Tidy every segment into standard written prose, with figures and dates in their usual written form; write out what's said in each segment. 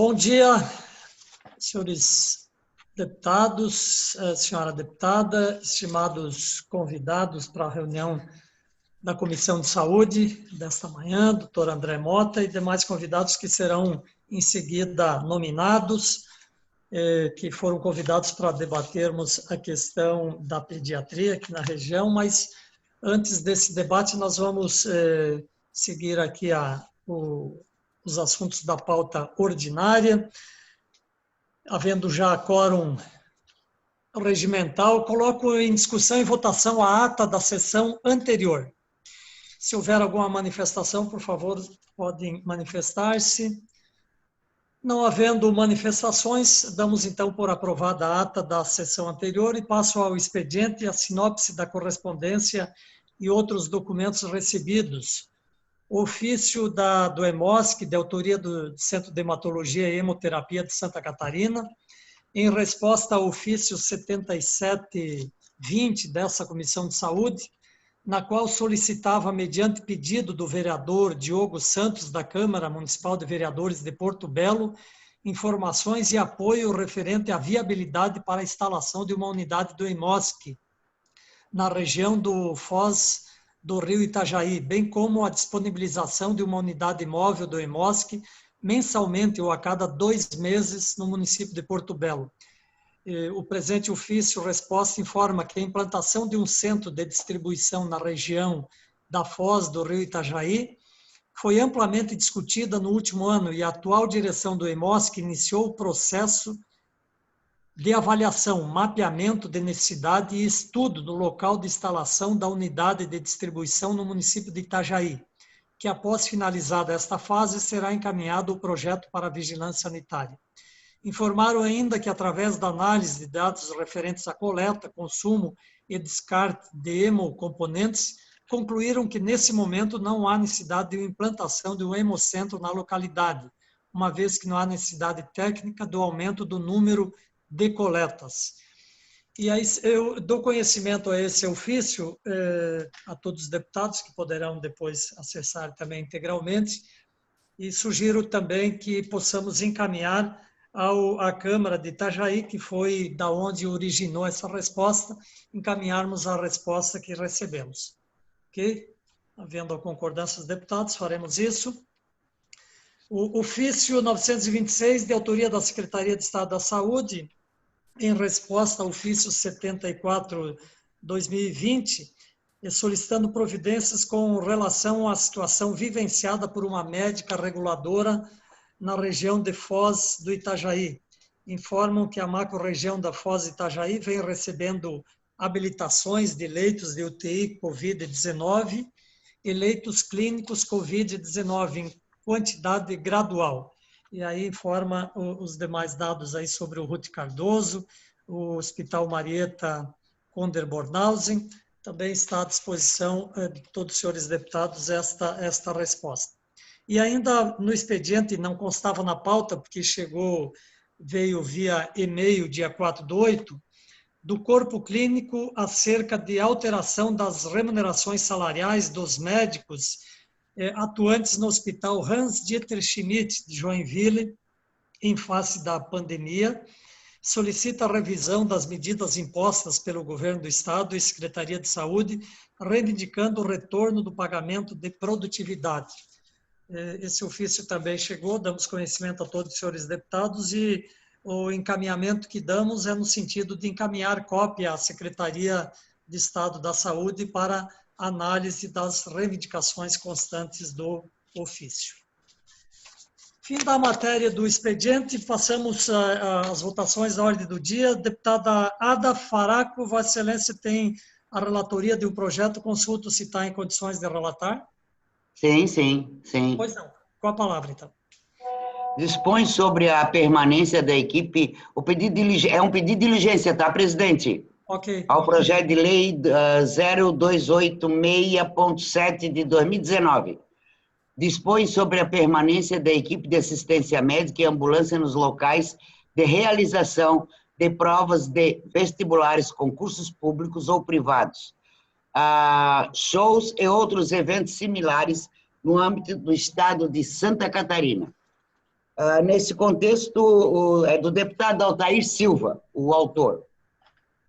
Bom dia, senhores deputados, senhora deputada, estimados convidados para a reunião da Comissão de Saúde desta manhã, doutor André Mota e demais convidados que serão em seguida nominados, que foram convidados para debatermos a questão da pediatria aqui na região, mas antes desse debate nós vamos seguir aqui os assuntos da pauta ordinária. Havendo já quórum regimental, coloco em discussão e votação a ata da sessão anterior. Se houver alguma manifestação, por favor, podem manifestar-se. Não havendo manifestações, damos então por aprovada a ata da sessão anterior e passo ao expediente a sinopse da correspondência e outros documentos recebidos. O ofício do EMOSC, de autoria do Centro de Hematologia e Hemoterapia de Santa Catarina, em resposta ao ofício 7720 dessa Comissão de Saúde, na qual solicitava, mediante pedido do vereador Diogo Santos, da Câmara Municipal de Vereadores de Porto Belo, informações e apoio referente à viabilidade para a instalação de uma unidade do EMOSC na região do Foz do Rio Itajaí, bem como a disponibilização de uma unidade móvel do EMOSC mensalmente ou a cada 2 meses no município de Porto Belo. O presente ofício resposta informa que a implantação de um centro de distribuição na região da Foz do Rio Itajaí foi amplamente discutida no último ano e a atual direção do EMOSC iniciou o processo de avaliação, mapeamento de necessidade e estudo do local de instalação da unidade de distribuição no município de Itajaí, que após finalizada esta fase será encaminhado o projeto para a vigilância sanitária. Informaram ainda que através da análise de dados referentes à coleta, consumo e descarte de hemocomponentes, concluíram que nesse momento não há necessidade de implantação de um hemocentro na localidade, uma vez que não há necessidade técnica do aumento do número de coletas. E aí eu dou conhecimento a esse ofício a todos os deputados que poderão depois acessar também integralmente e sugiro também que possamos encaminhar à Câmara de Itajaí, que foi da onde originou essa resposta, encaminharmos a resposta que recebemos. Ok? Havendo a concordância dos deputados, faremos isso. O ofício 926, de autoria da Secretaria de Estado da Saúde, em resposta ao ofício 74/2020, solicitando providências com relação à situação vivenciada por uma médica reguladora na região de Foz do Itajaí. Informam que a macro-região da Foz do Itajaí vem recebendo habilitações de leitos de UTI Covid-19 e leitos clínicos Covid-19 em quantidade gradual. E aí informa os demais dados aí sobre o Ruth Cardoso, o Hospital Marieta Conder Bornhausen. Também está à disposição de todos os senhores deputados esta resposta. E ainda no expediente, não constava na pauta, porque veio via e-mail dia 4/8, do corpo clínico acerca de alteração das remunerações salariais dos médicos atuantes no Hospital Hans-Dieter Schmidt de Joinville, em face da pandemia, solicita a revisão das medidas impostas pelo Governo do Estado e Secretaria de Saúde, reivindicando o retorno do pagamento de produtividade. Esse ofício também chegou, damos conhecimento a todos os senhores deputados e o encaminhamento que damos é no sentido de encaminhar cópia à Secretaria de Estado da Saúde para análise das reivindicações constantes do ofício. Fim da matéria do expediente, passamos às votações da ordem do dia. Deputada Ada Faraco, Vossa Excelência tem a relatoria de um projeto, consulto se está em condições de relatar? Sim, sim, sim. Pois não. Com a palavra, então. Dispõe sobre a permanência da equipe, é um pedido de diligência, tá, presidente? Ok. Ao projeto de lei 0286.7 de 2019. Dispõe sobre a permanência da equipe de assistência médica e ambulância nos locais de realização de provas de vestibulares, concursos públicos ou privados, shows e outros eventos similares no âmbito do estado de Santa Catarina. Nesse contexto, é do deputado Altair Silva, o autor.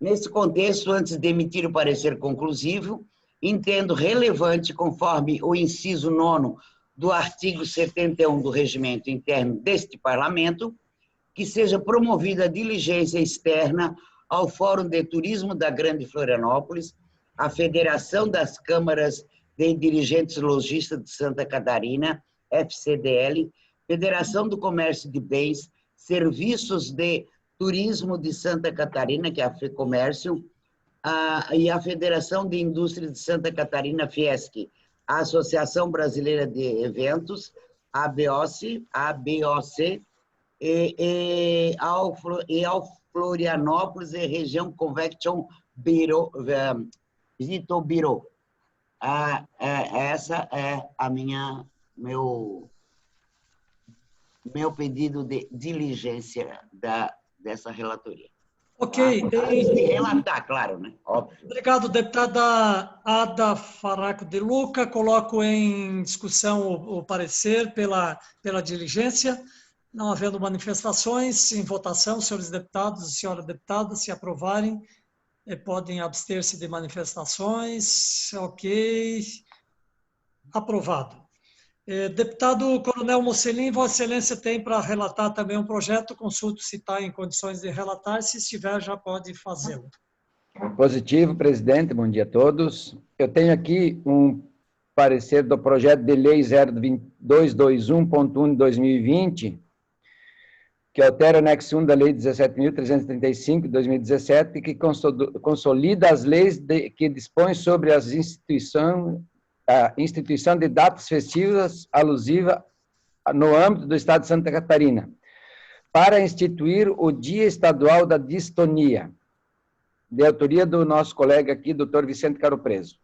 Nesse contexto, antes de emitir o parecer conclusivo, entendo relevante, conforme o inciso 9º do artigo 71 do Regimento Interno deste Parlamento, que seja promovida a diligência externa ao Fórum de Turismo da Grande Florianópolis, à Federação das Câmaras de Dirigentes Lojistas de Santa Catarina, FCDL, Federação do Comércio de Bens, Serviços de Turismo de Santa Catarina, que é a FEComércio, e a Federação de Indústria de Santa Catarina, FIESC, a Associação Brasileira de Eventos, ABOC, e ao Florianópolis e região Convention Bureau, Visitor Bureau. Essa é meu pedido de diligência dessa relatoria. Ok. Antes de relatar, claro, né? Óbvio. Obrigado, deputada Ada Faraco de Luca. Coloco em discussão o parecer pela diligência. Não havendo manifestações, em votação, senhores deputados e senhora deputada, se aprovarem, podem abster-se de manifestações. Ok. Aprovado. Deputado Coronel Mocelin, Vossa Excelência tem para relatar também um projeto, consulto se está em condições de relatar, se estiver já pode fazê-lo. Positivo, presidente, bom dia a todos. Eu tenho aqui um parecer do projeto de lei 0221.1 de 2020, que altera o anexo 1 da lei 17.335 de 2017, que consolida as leis que dispõem sobre as a instituição de datas festivas alusivas no âmbito do Estado de Santa Catarina, para instituir o Dia Estadual da Distonia, de autoria do nosso colega aqui, doutor Vicente Caro Preso.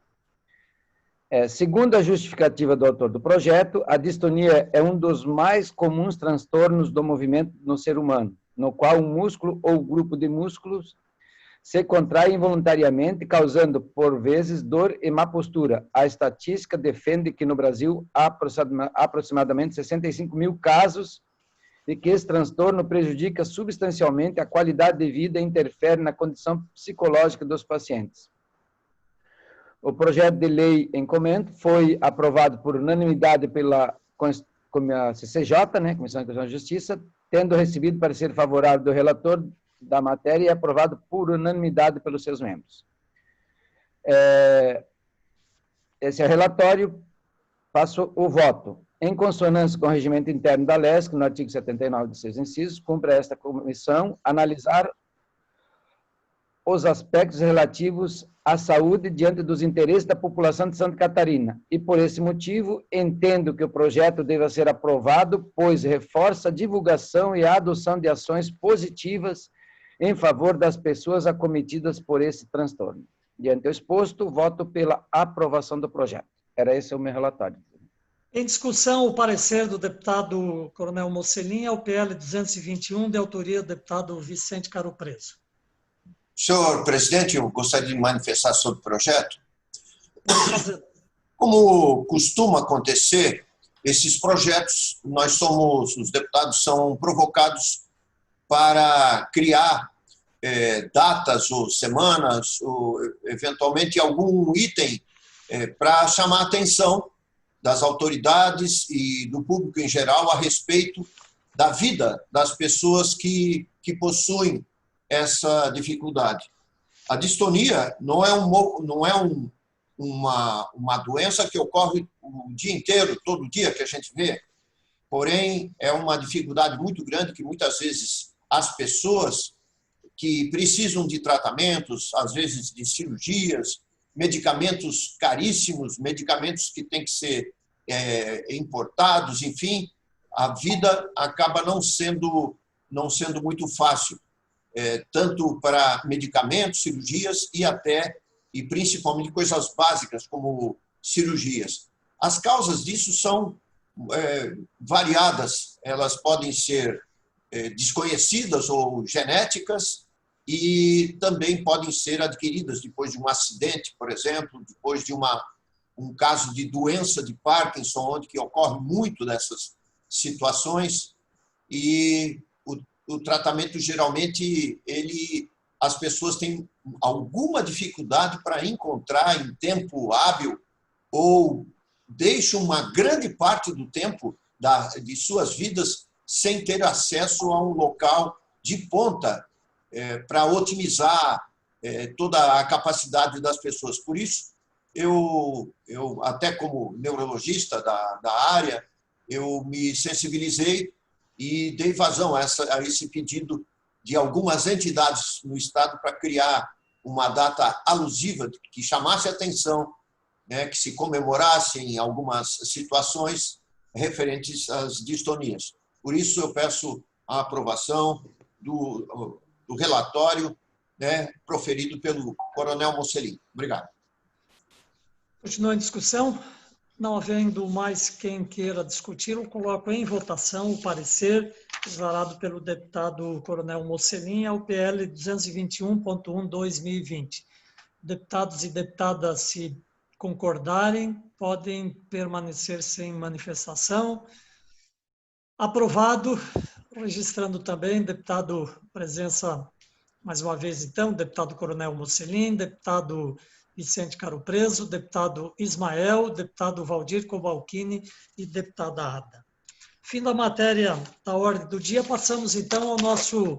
Segundo a justificativa do autor do projeto, a distonia é um dos mais comuns transtornos do movimento no ser humano, no qual um músculo ou grupo de músculos se contrai involuntariamente, causando, por vezes, dor e má postura. A estatística defende que no Brasil há aproximadamente 65 mil casos e que esse transtorno prejudica substancialmente a qualidade de vida e interfere na condição psicológica dos pacientes. O projeto de lei em comento foi aprovado por unanimidade pela CCJ, né, Comissão de Constituição e Justiça, tendo recebido parecer favorável do relator da matéria e aprovado por unanimidade pelos seus membros. Esse é o relatório, passo o voto. Em consonância com o regimento interno da LESC, no artigo 79 de seus incisos, cumpre a esta comissão analisar os aspectos relativos à saúde diante dos interesses da população de Santa Catarina. E, por esse motivo, entendo que o projeto deva ser aprovado, pois reforça a divulgação e a adoção de ações positivas em favor das pessoas acometidas por esse transtorno. Diante do exposto, voto pela aprovação do projeto. Esse o meu relatório. Em discussão, o parecer do deputado Coronel Mocelin ao PL 221, de autoria do deputado Vicente Caro Preso. Senhor presidente, eu gostaria de manifestar sobre o projeto. Como costuma acontecer, esses projetos, os deputados são provocados para criar datas ou semanas, ou eventualmente algum item para chamar a atenção das autoridades e do público em geral a respeito da vida das pessoas que possuem essa dificuldade. A distonia não é uma doença que ocorre o dia inteiro, todo dia que a gente vê, porém é uma dificuldade muito grande que muitas vezes as pessoas que precisam de tratamentos, às vezes de cirurgias, medicamentos caríssimos, medicamentos que têm que ser importados, enfim, a vida acaba não sendo muito fácil, tanto para medicamentos, cirurgias e principalmente coisas básicas como cirurgias. As causas disso são variadas, elas podem ser desconhecidas ou genéticas e também podem ser adquiridas depois de um acidente, por exemplo, depois de um caso de doença de Parkinson, onde que ocorre muito dessas situações, e o tratamento, geralmente, as pessoas têm alguma dificuldade para encontrar em tempo hábil ou deixam uma grande parte do tempo de suas vidas sem ter acesso a um local de ponta para otimizar toda a capacidade das pessoas. Por isso, eu até como neurologista da área, eu me sensibilizei e dei vazão a esse pedido de algumas entidades no Estado para criar uma data alusiva que chamasse atenção, né, que se comemorassem algumas situações referentes às distonias. Por isso, eu peço a aprovação do relatório, né, proferido pelo Coronel Mocelin. Obrigado. Continua a discussão. Não havendo mais quem queira discutir, eu coloco em votação o parecer exarado pelo deputado Coronel Mocelin ao PL 221.1/2020. Deputados e deputadas, se concordarem, podem permanecer sem manifestação. Aprovado, registrando também, deputado, presença, mais uma vez, então, deputado Coronel Mocelin, deputado Vicente Caro Preso, deputado Ismael, deputado Valdir Cobalcini e deputada Ada. Fim da matéria da ordem do dia, passamos então ao nosso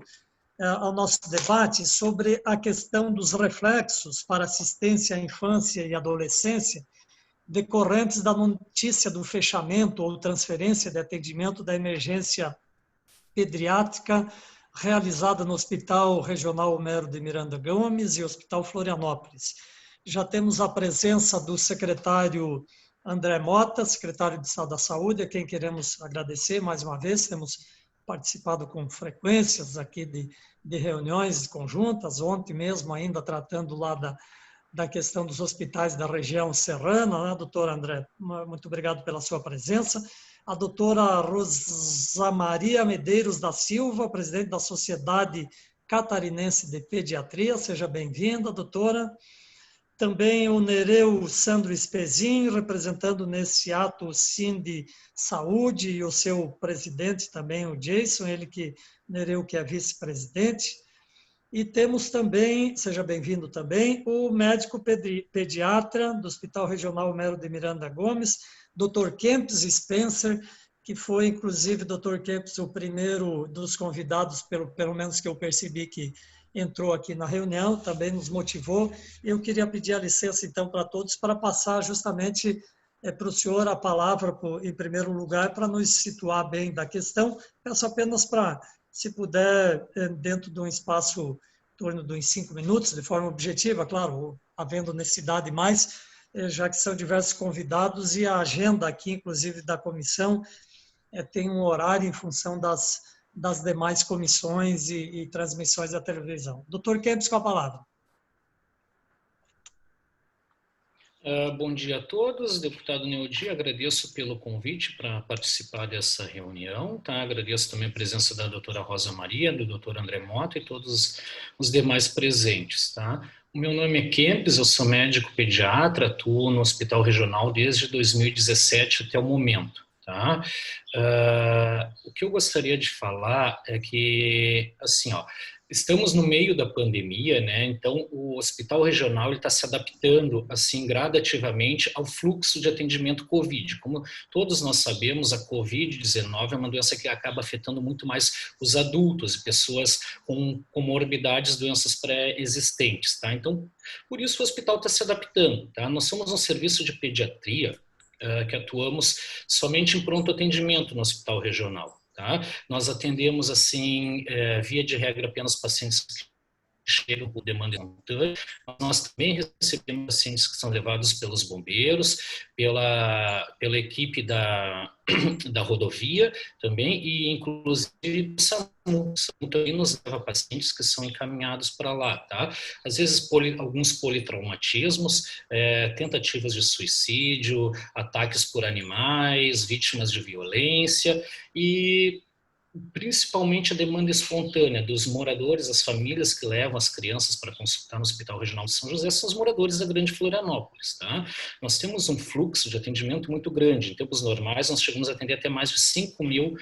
debate sobre a questão dos reflexos para assistência à infância e adolescência decorrentes da notícia do fechamento ou transferência de atendimento da emergência pediátrica realizada no Hospital Regional Homero de Miranda Gomes e Hospital Florianópolis. Já temos a presença do secretário André Mota, secretário de Estado da Saúde, a quem queremos agradecer mais uma vez. Temos participado com frequências aqui de reuniões conjuntas, ontem mesmo ainda tratando lá da questão dos hospitais da região serrana, né, doutor André? Muito obrigado pela sua presença. A doutora Rosa Maria Medeiros da Silva, presidente da Sociedade Catarinense de Pediatria, seja bem-vinda, doutora. Também o Nereu Sandro Espezin, representando nesse ato o Sindi Saúde e o seu presidente também, o Jason, Nereu que é vice-presidente. E temos também, seja bem-vindo também, o médico pediatra do Hospital Regional Homero de Miranda Gomes, Dr. Kempis Spencer, que foi, inclusive, Dr. Kempis, o primeiro dos convidados, pelo menos que eu percebi que entrou aqui na reunião, também nos motivou. Eu queria pedir a licença, então, para todos, para passar justamente para o senhor a palavra, em primeiro lugar, para nos situar bem da questão. Peço apenas para, se puder, dentro de um espaço em torno de uns 5 minutos, de forma objetiva, claro, havendo necessidade mais, já que são diversos convidados e a agenda aqui, inclusive da comissão, tem um horário em função das demais comissões e transmissões da televisão. Doutor Kempis, com a palavra. Bom dia a todos, deputado Neudi, agradeço pelo convite para participar dessa reunião, tá? Agradeço também a presença da doutora Rosa Maria, do doutor André Mota e todos os demais presentes, tá? O meu nome é Kempis, eu sou médico pediatra, atuo no Hospital Regional desde 2017 até o momento. Tá? O que eu gostaria de falar é que, assim, estamos no meio da pandemia, né? Então o Hospital Regional está se adaptando, assim, gradativamente ao fluxo de atendimento COVID. Como todos nós sabemos, a COVID-19 é uma doença que acaba afetando muito mais os adultos e pessoas com comorbidades, doenças pré-existentes, tá? Então, por isso o hospital está se adaptando, tá? Nós somos um serviço de pediatria que atuamos somente em pronto atendimento no hospital regional, tá? Nós atendemos, assim, via de regra, apenas pacientes que chegam por demanda espontânea. Nós também recebemos pacientes que são levados pelos bombeiros, pela equipe da rodovia também, e inclusive o SAMU também nos leva pacientes que são encaminhados para lá, tá? Às vezes alguns politraumatismos, tentativas de suicídio, ataques por animais, vítimas de violência, e Principalmente a demanda espontânea dos moradores, as famílias que levam as crianças para consultar no Hospital Regional de São José são os moradores da Grande Florianópolis, tá? Nós temos um fluxo de atendimento muito grande. Em tempos normais, nós chegamos a atender até mais de 5.000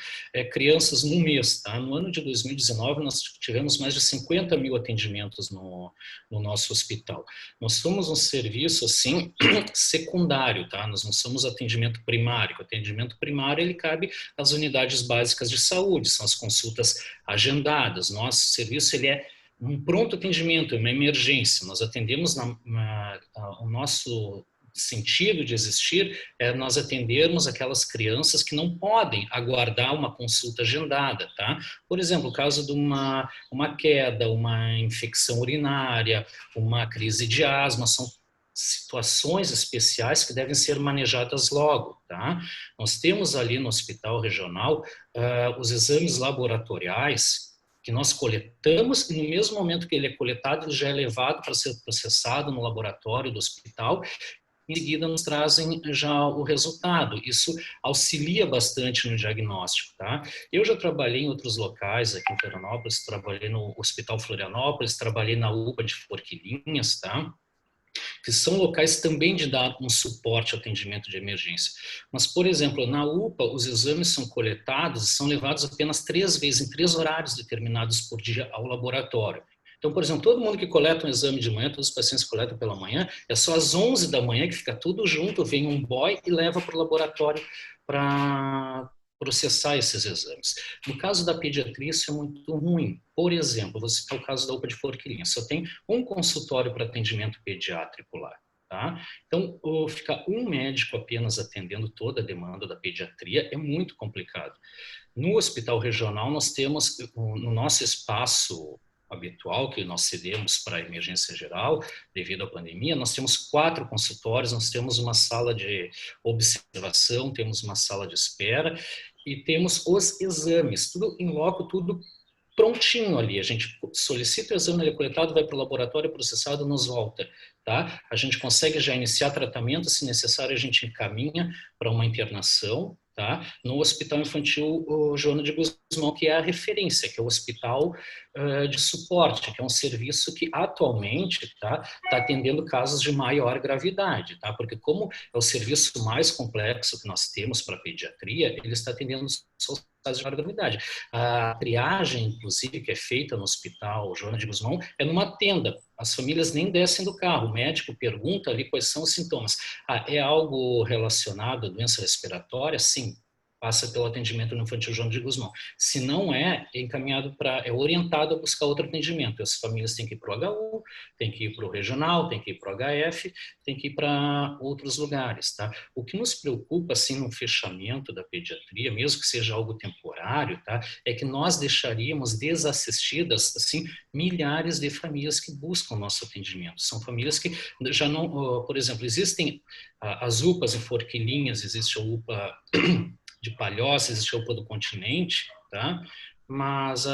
crianças no mês, tá? No ano de 2019, nós tivemos mais de 50.000 atendimentos no nosso hospital. Nós somos um serviço, assim, secundário, tá? Nós não somos atendimento primário. O atendimento primário, ele cabe às unidades básicas de saúde, são as consultas agendadas. Nosso serviço, ele é um pronto atendimento, uma emergência. Nós atendemos o nosso sentido de existir é nós atendermos aquelas crianças que não podem aguardar uma consulta agendada, tá? Por exemplo, o caso de uma queda, uma infecção urinária, uma crise de asma, são situações especiais que devem ser manejadas logo, tá? Nós temos ali no Hospital Regional os exames laboratoriais que nós coletamos, e no mesmo momento que ele é coletado, ele já é levado para ser processado no laboratório do hospital. Em seguida, nos trazem já o resultado. Isso auxilia bastante no diagnóstico, tá? Eu já trabalhei em outros locais aqui em Florianópolis, trabalhei no Hospital Florianópolis, trabalhei na UPA de Forquilinhas, tá? Que são locais também de dar um suporte ao atendimento de emergência. Mas, por exemplo, na UPA, os exames são coletados e são levados apenas 3 vezes, em 3 horários determinados por dia ao laboratório. Então, por exemplo, todo mundo que coleta um exame de manhã, todos os pacientes coletam pela manhã, é só às 11 da manhã que fica tudo junto, vem um boy e leva para o laboratório para processar esses exames. No caso da pediatria, isso é muito ruim. Por exemplo, vou citar o caso da UPA de Forquilinhas, só tem um consultório para atendimento pediátrico lá, tá? Então, ficar um médico apenas atendendo toda a demanda da pediatria é muito complicado. No Hospital Regional, nós temos, no nosso espaço habitual, que nós cedemos para a emergência geral, devido à pandemia, nós temos 4 consultórios, nós temos uma sala de observação, temos uma sala de espera e temos os exames, tudo em loco, tudo prontinho ali. A gente solicita o exame, ele é coletado, vai para o laboratório, processado, nos volta, tá? A gente consegue já iniciar tratamento, se necessário a gente encaminha para uma internação, tá? No Hospital Infantil Joana de Guzmão, que é a referência, que é o hospital de suporte, que é um serviço que atualmente tá atendendo casos de maior gravidade, tá? Porque como é o serviço mais complexo que nós temos para pediatria, ele está atendendo só casos de maior gravidade. A triagem, inclusive, que é feita no Hospital Joana de Guzmão, é numa tenda. As famílias nem descem do carro. O médico pergunta ali quais são os sintomas. É algo relacionado à doença respiratória? Sim. Passa pelo atendimento no Infantil Joana de Guzmão. Se não é encaminhado é orientado a buscar outro atendimento. As famílias têm que ir para o HU, têm que ir para o regional, têm que ir para o HF, têm que ir para outros lugares, tá? O que nos preocupa, assim, no fechamento da pediatria, mesmo que seja algo temporário, tá? É que nós deixaríamos desassistidas, assim, milhares de famílias que buscam nosso atendimento. São famílias que já não, por exemplo, existem as UPAs em Forquilinhas, existe a UPA de Palhoça, existe a UPA do Continente, tá? Mas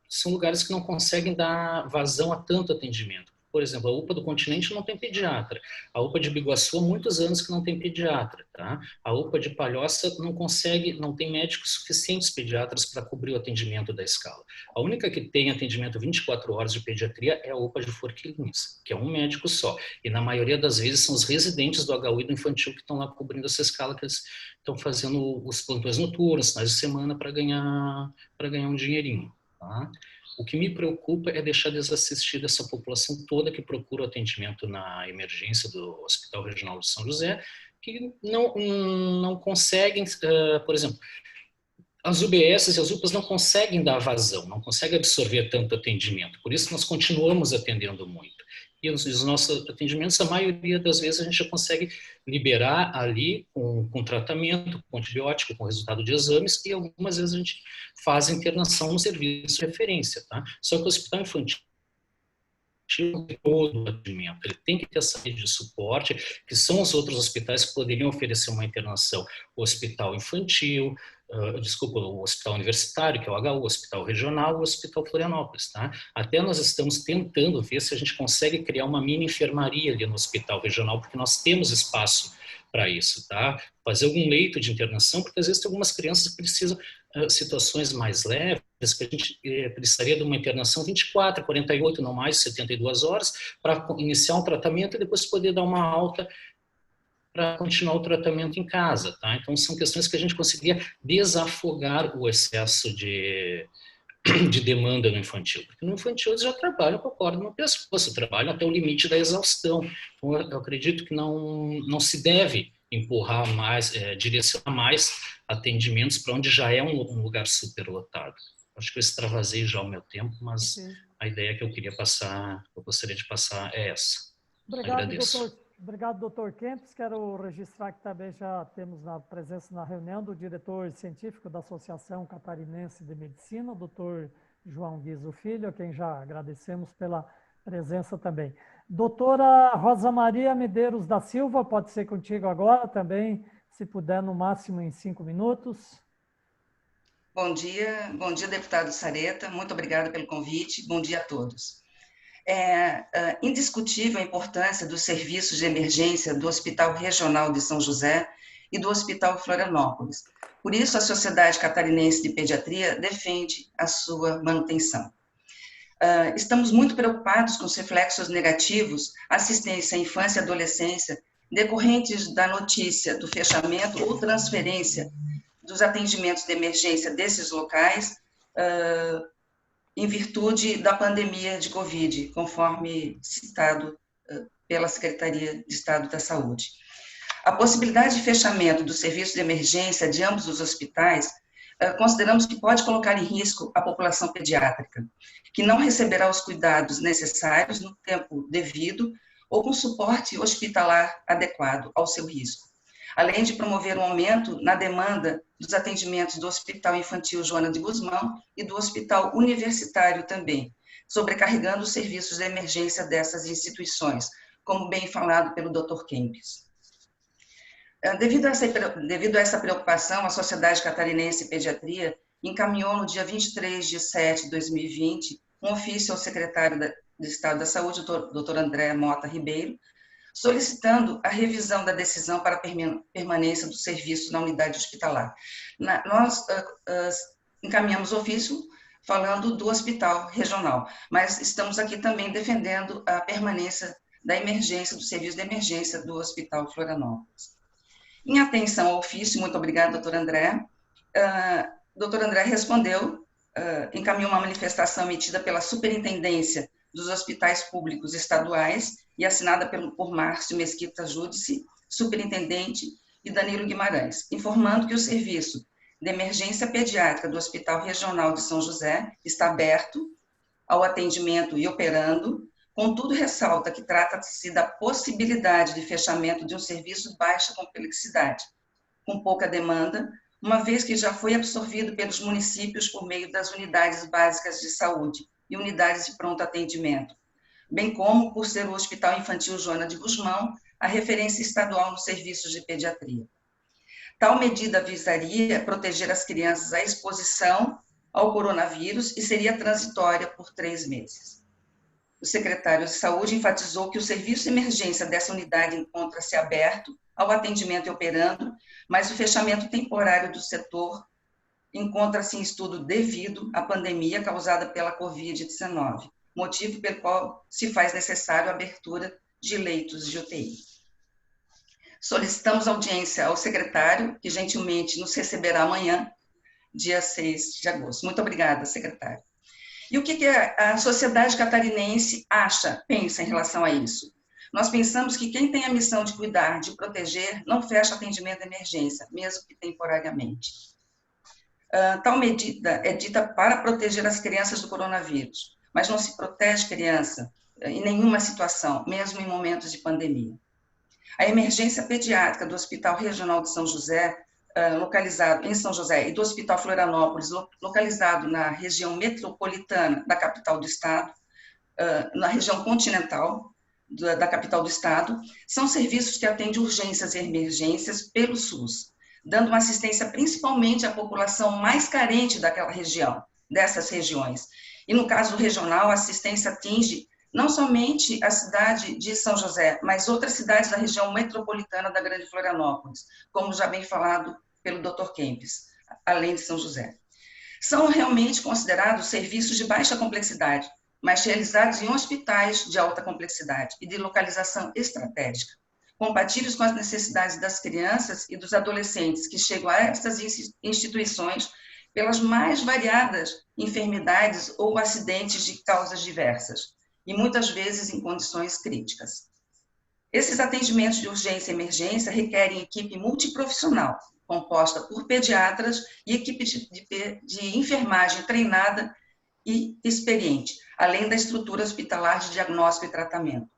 são lugares que não conseguem dar vazão a tanto atendimento. Por exemplo, a UPA do Continente não tem pediatra. A UPA de Biguaçu há muitos anos que não tem pediatra, tá? A UPA de Palhoça não tem médicos suficientes pediatras para cobrir o atendimento da escala. A única que tem atendimento 24 horas de pediatria é a UPA de Forquilinhas, que é um médico só. E na maioria das vezes são os residentes do HU e do infantil que estão lá cobrindo essa escala, que eles estão fazendo os plantões noturnos, finais de semana, para ganhar um dinheirinho, tá? O que me preocupa é deixar desassistida essa população toda que procura o atendimento na emergência do Hospital Regional de São José, que não conseguem, por exemplo, as UBS e as UPAs não conseguem dar vazão, não conseguem absorver tanto atendimento. Por isso nós continuamos atendendo muito. E os nossos atendimentos, a maioria das vezes, a gente já consegue liberar ali com tratamento, com antibiótico, com resultado de exames, e algumas vezes a gente faz internação no serviço de referência, tá? Só que o hospital infantil todo o atendimento, ele tem que ter essa rede de suporte, que são os outros hospitais que poderiam oferecer uma internação. O hospital infantil, o hospital universitário, que é o HU, o hospital regional, o hospital Florianópolis, tá? Até nós estamos tentando ver se a gente consegue criar uma mini enfermaria ali no hospital regional, porque nós temos espaço para isso, tá? Fazer algum leito de internação, porque às vezes tem algumas crianças que precisam situações mais leves, que a gente precisaria de uma internação 24, 48, não mais 72 horas, para iniciar um tratamento e depois poder dar uma alta para continuar o tratamento em casa, tá? Então, são questões que a gente conseguiria desafogar o excesso de demanda no infantil, porque no infantil eles já trabalham com a corda no pescoço, trabalham até o limite da exaustão. Então, eu acredito que não se deve empurrar mais, direcionar mais atendimentos para onde já é um lugar superlotado. Acho que eu extravasei já o meu tempo, mas a ideia que eu queria passar, eu gostaria de passar é essa. Agradeço. Obrigado, doutor Kempis. Quero registrar que também já temos na presença na reunião do diretor científico da Associação Catarinense de Medicina, o doutor João Guizo Filho, a quem já agradecemos pela presença também. Doutora Rosa Maria Medeiros da Silva, pode ser contigo agora também, se puder, no máximo em 5 minutos. Bom dia, deputado Sareta, muito obrigada pelo convite, bom dia a todos. É indiscutível a importância dos serviços de emergência do Hospital Regional de São José e do Hospital Florianópolis. Por isso, a Sociedade Catarinense de Pediatria defende a sua manutenção. Estamos muito preocupados com os reflexos negativos à assistência à infância e adolescência decorrentes da notícia do fechamento ou transferência dos atendimentos de emergência desses locais, em virtude da pandemia de Covid, conforme citado pela Secretaria de Estado da Saúde. A possibilidade de fechamento do serviço de emergência de ambos os hospitais, consideramos que pode colocar em risco a população pediátrica, que não receberá os cuidados necessários no tempo devido ou com suporte hospitalar adequado ao seu risco, além de promover um aumento na demanda dos atendimentos do Hospital Infantil Joana de Guzmão e do Hospital Universitário também, sobrecarregando os serviços de emergência dessas instituições, como bem falado pelo Dr. Kempis. Devido a essa preocupação, a Sociedade Catarinense de Pediatria encaminhou no dia 23 de 7 de 2020 um ofício ao secretário de Estado da Saúde, Dr. André Mota Ribeiro, solicitando a revisão da decisão para a permanência do serviço na unidade hospitalar. Nós encaminhamos ofício falando do hospital regional, mas estamos aqui também defendendo a permanência da emergência, do serviço de emergência do Hospital Florianópolis. Em atenção ao ofício, muito obrigada, doutor André. Doutor André respondeu, encaminhou uma manifestação emitida pela Superintendência dos Hospitais Públicos Estaduais e assinada por Márcio Mesquita Júdice, superintendente, e Danilo Guimarães, informando que o serviço de emergência pediátrica do Hospital Regional de São José está aberto ao atendimento e operando, contudo ressalta que trata-se da possibilidade de fechamento de um serviço de baixa complexidade, com pouca demanda, uma vez que já foi absorvido pelos municípios por meio das unidades básicas de saúde e unidades de pronto atendimento, bem como por ser o Hospital Infantil Joana de Guzmão a referência estadual nos serviços de pediatria. Tal medida visaria proteger as crianças à exposição ao coronavírus e seria transitória por 3 meses. O secretário de Saúde enfatizou que o serviço de emergência dessa unidade encontra-se aberto ao atendimento e operando, mas o fechamento temporário do setor encontra-se em estudo devido à pandemia causada pela Covid-19, motivo pelo qual se faz necessário a abertura de leitos de UTI. Solicitamos audiência ao secretário, que gentilmente nos receberá amanhã, dia 6 de agosto. Muito obrigada, secretário. E o que a sociedade catarinense pensa em relação a isso? Nós pensamos que quem tem a missão de cuidar, de proteger, não fecha atendimento de emergência, mesmo que temporariamente. Tal medida é dita para proteger as crianças do coronavírus, mas não se protege criança em nenhuma situação, mesmo em momentos de pandemia. A emergência pediátrica do Hospital Regional de São José, localizado em São José, e do Hospital Florianópolis, localizado na região metropolitana da capital do estado, na região continental da capital do estado, são serviços que atendem urgências e emergências pelo SUS, dando uma assistência principalmente à população mais carente daquela região, dessas regiões. E no caso regional, a assistência atinge não somente a cidade de São José, mas outras cidades da região metropolitana da Grande Florianópolis, como já bem falado pelo Dr. Kempis. além de São José. São realmente considerados serviços de baixa complexidade, mas realizados em hospitais de alta complexidade e de localização estratégica, compatíveis com as necessidades das crianças e dos adolescentes que chegam a estas instituições pelas mais variadas enfermidades ou acidentes de causas diversas, e muitas vezes em condições críticas. Esses atendimentos de urgência e emergência requerem equipe multiprofissional, composta por pediatras e equipe de enfermagem treinada e experiente, além da estrutura hospitalar de diagnóstico e tratamento,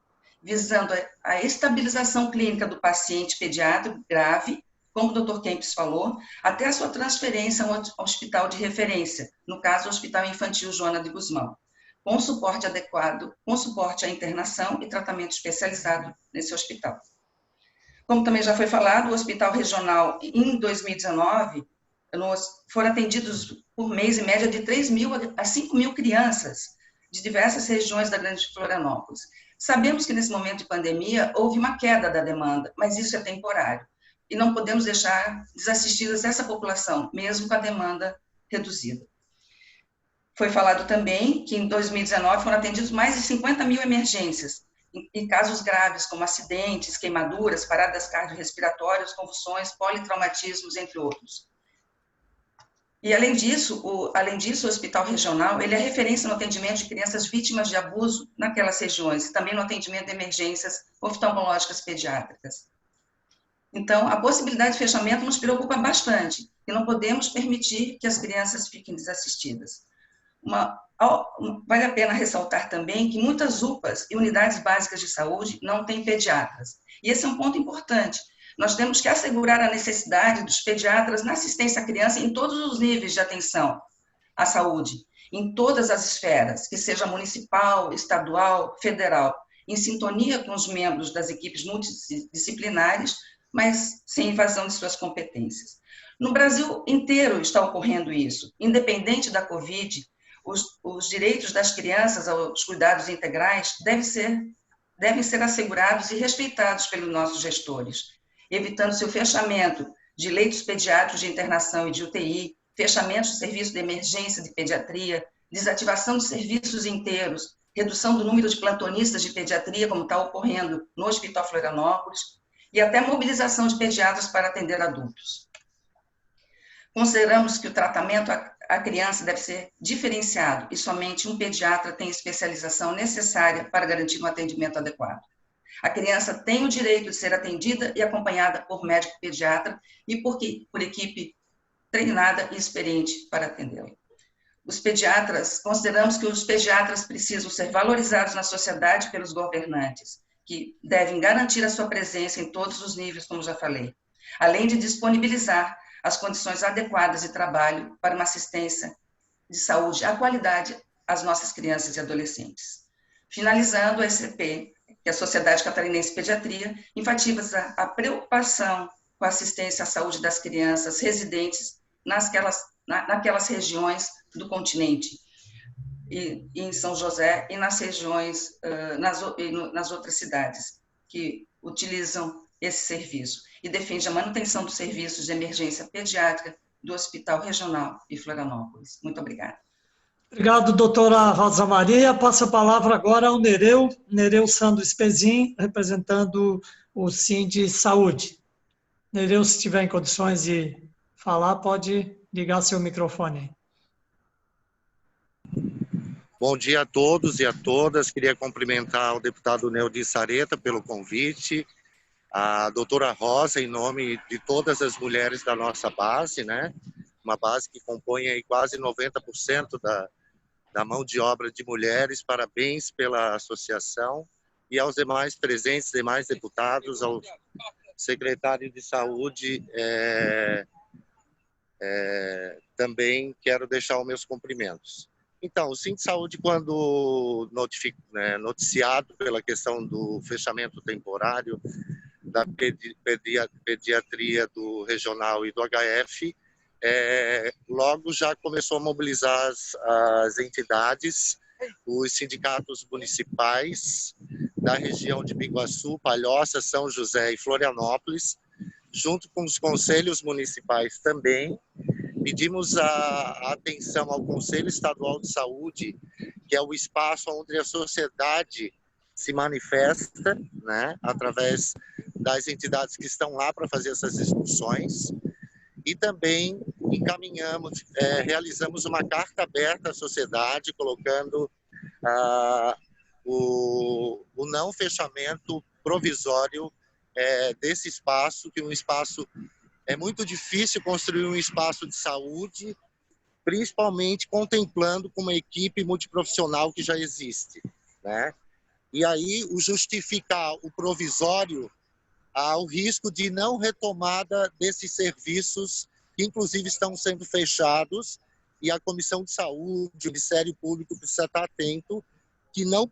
visando a estabilização clínica do paciente pediátrico grave, como o Dr. Kempis falou, até a sua transferência ao hospital de referência, no caso, o Hospital Infantil Joana de Guzmão, com suporte adequado, com suporte à internação e tratamento especializado nesse hospital. Como também já foi falado, o Hospital Regional, em 2019, foram atendidos por mês, em média, de 3.000 a 5.000 crianças de diversas regiões da Grande Florianópolis. Sabemos que, nesse momento de pandemia, houve uma queda da demanda, mas isso é temporário. E não podemos deixar desassistidas essa população, mesmo com a demanda reduzida. Foi falado também que, em 2019, foram atendidos mais de 50.000 emergências, e casos graves, como acidentes, queimaduras, paradas cardiorrespiratórias, convulsões, politraumatismos, entre outros. E, além disso, o Hospital Regional, ele é referência no atendimento de crianças vítimas de abuso naquelas regiões, também no atendimento de emergências oftalmológicas pediátricas. Então, a possibilidade de fechamento nos preocupa bastante, e não podemos permitir que as crianças fiquem desassistidas. Vale a pena ressaltar também que muitas UPAs e unidades básicas de saúde não têm pediatras. E esse é um ponto importante. Nós temos que assegurar a necessidade dos pediatras na assistência à criança em todos os níveis de atenção à saúde, em todas as esferas, que seja municipal, estadual, federal, em sintonia com os membros das equipes multidisciplinares, mas sem invasão de suas competências. No Brasil inteiro está ocorrendo isso. Independente da Covid, os direitos das crianças aos cuidados integrais devem ser assegurados e respeitados pelos nossos gestores, evitando-se o fechamento de leitos pediátricos de internação e de UTI, fechamento de serviços de emergência de pediatria, desativação de serviços inteiros, redução do número de plantonistas de pediatria, como está ocorrendo no Hospital Florianópolis, e até mobilização de pediatras para atender adultos. Consideramos que o tratamento à criança deve ser diferenciado e somente um pediatra tem especialização necessária para garantir um atendimento adequado. A criança tem o direito de ser atendida e acompanhada por médico pediatra e por equipe treinada e experiente para atendê-la. Consideramos que os pediatras precisam ser valorizados na sociedade pelos governantes, que devem garantir a sua presença em todos os níveis, como já falei, além de disponibilizar as condições adequadas de trabalho para uma assistência de saúde à qualidade às nossas crianças e adolescentes. Finalizando, a SCP, que é a Sociedade Catarinense de Pediatria, enfatiza a preocupação com a assistência à saúde das crianças residentes naquelas regiões do continente, e em São José e nas regiões, nas outras cidades que utilizam esse serviço, e defende a manutenção dos serviços de emergência pediátrica do Hospital Regional de Florianópolis. Muito obrigada. Obrigado, doutora Rosa Maria. Passo a palavra agora ao Nereu Sandro Spezin, representando o Sind Saúde. Nereu, se tiver em condições de falar, pode ligar seu microfone. Bom dia a todos e a todas. Queria cumprimentar o deputado Neudi Sareta pelo convite, a doutora Rosa, em nome de todas as mulheres da nossa base, né? Uma base que compõe aí quase 90% da mão de obra de mulheres. Parabéns pela associação, e aos demais presentes, demais deputados, ao secretário de Saúde, também quero deixar os meus cumprimentos. Então, o Sind Saúde, quando noticiado pela questão do fechamento temporário da pediatria do regional e do HF, logo já começou a mobilizar as entidades, os sindicatos municipais da região de Biguaçu, Palhoça, São José e Florianópolis, junto com os conselhos municipais também, Pedimos a atenção ao Conselho Estadual de Saúde, que é o espaço onde a sociedade se manifesta, né, através das entidades que estão lá para fazer essas discussões, e também realizamos uma carta aberta à sociedade, colocando o não fechamento provisório desse espaço, que é um espaço. É muito difícil construir um espaço de saúde, principalmente contemplando com uma equipe multiprofissional que já existe, né? E aí, o justificar o provisório ao risco de não retomada desses serviços, que inclusive estão sendo fechados, e a Comissão de Saúde, o Ministério Público precisa estar atento, que não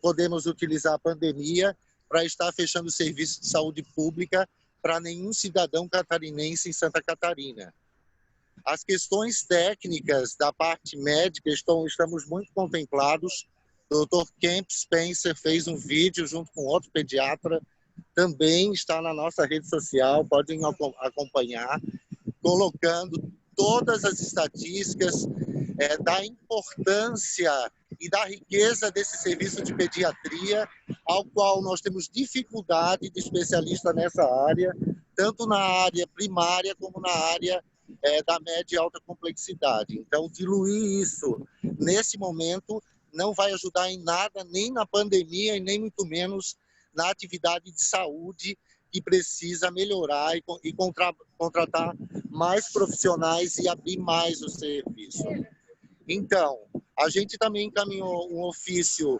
podemos utilizar a pandemia para estar fechando o serviço de saúde pública para nenhum cidadão catarinense em Santa Catarina. As questões técnicas da parte médica estamos muito contemplados. O Dr. Kemp Spencer fez um vídeo junto com outro pediatra, também está na nossa rede social, podem acompanhar, colocando todas as estatísticas da importância e da riqueza desse serviço de pediatria, ao qual nós temos dificuldade de especialista nessa área, tanto na área primária como na área da média e alta complexidade. Então, diluir isso nesse momento não vai ajudar em nada, nem na pandemia e nem muito menos na atividade de saúde, que precisa melhorar e contratar mais profissionais e abrir mais o serviço. Então, a gente também encaminhou um ofício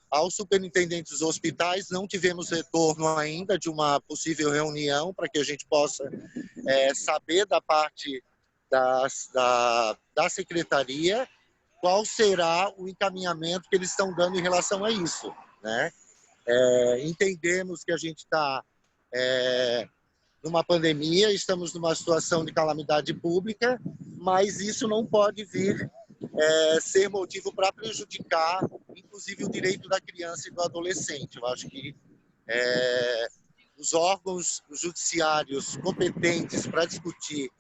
aos superintendentes dos hospitais. Não tivemos retorno ainda de uma possível reunião para que a gente possa saber da parte da secretaria qual será o encaminhamento que eles estão dando em relação a isso, né? Entendemos que a gente está numa pandemia, estamos numa situação de calamidade pública, mas isso não pode vir ser motivo para prejudicar, inclusive, o direito da criança e do adolescente. Eu acho que os órgãos judiciários competentes para discutir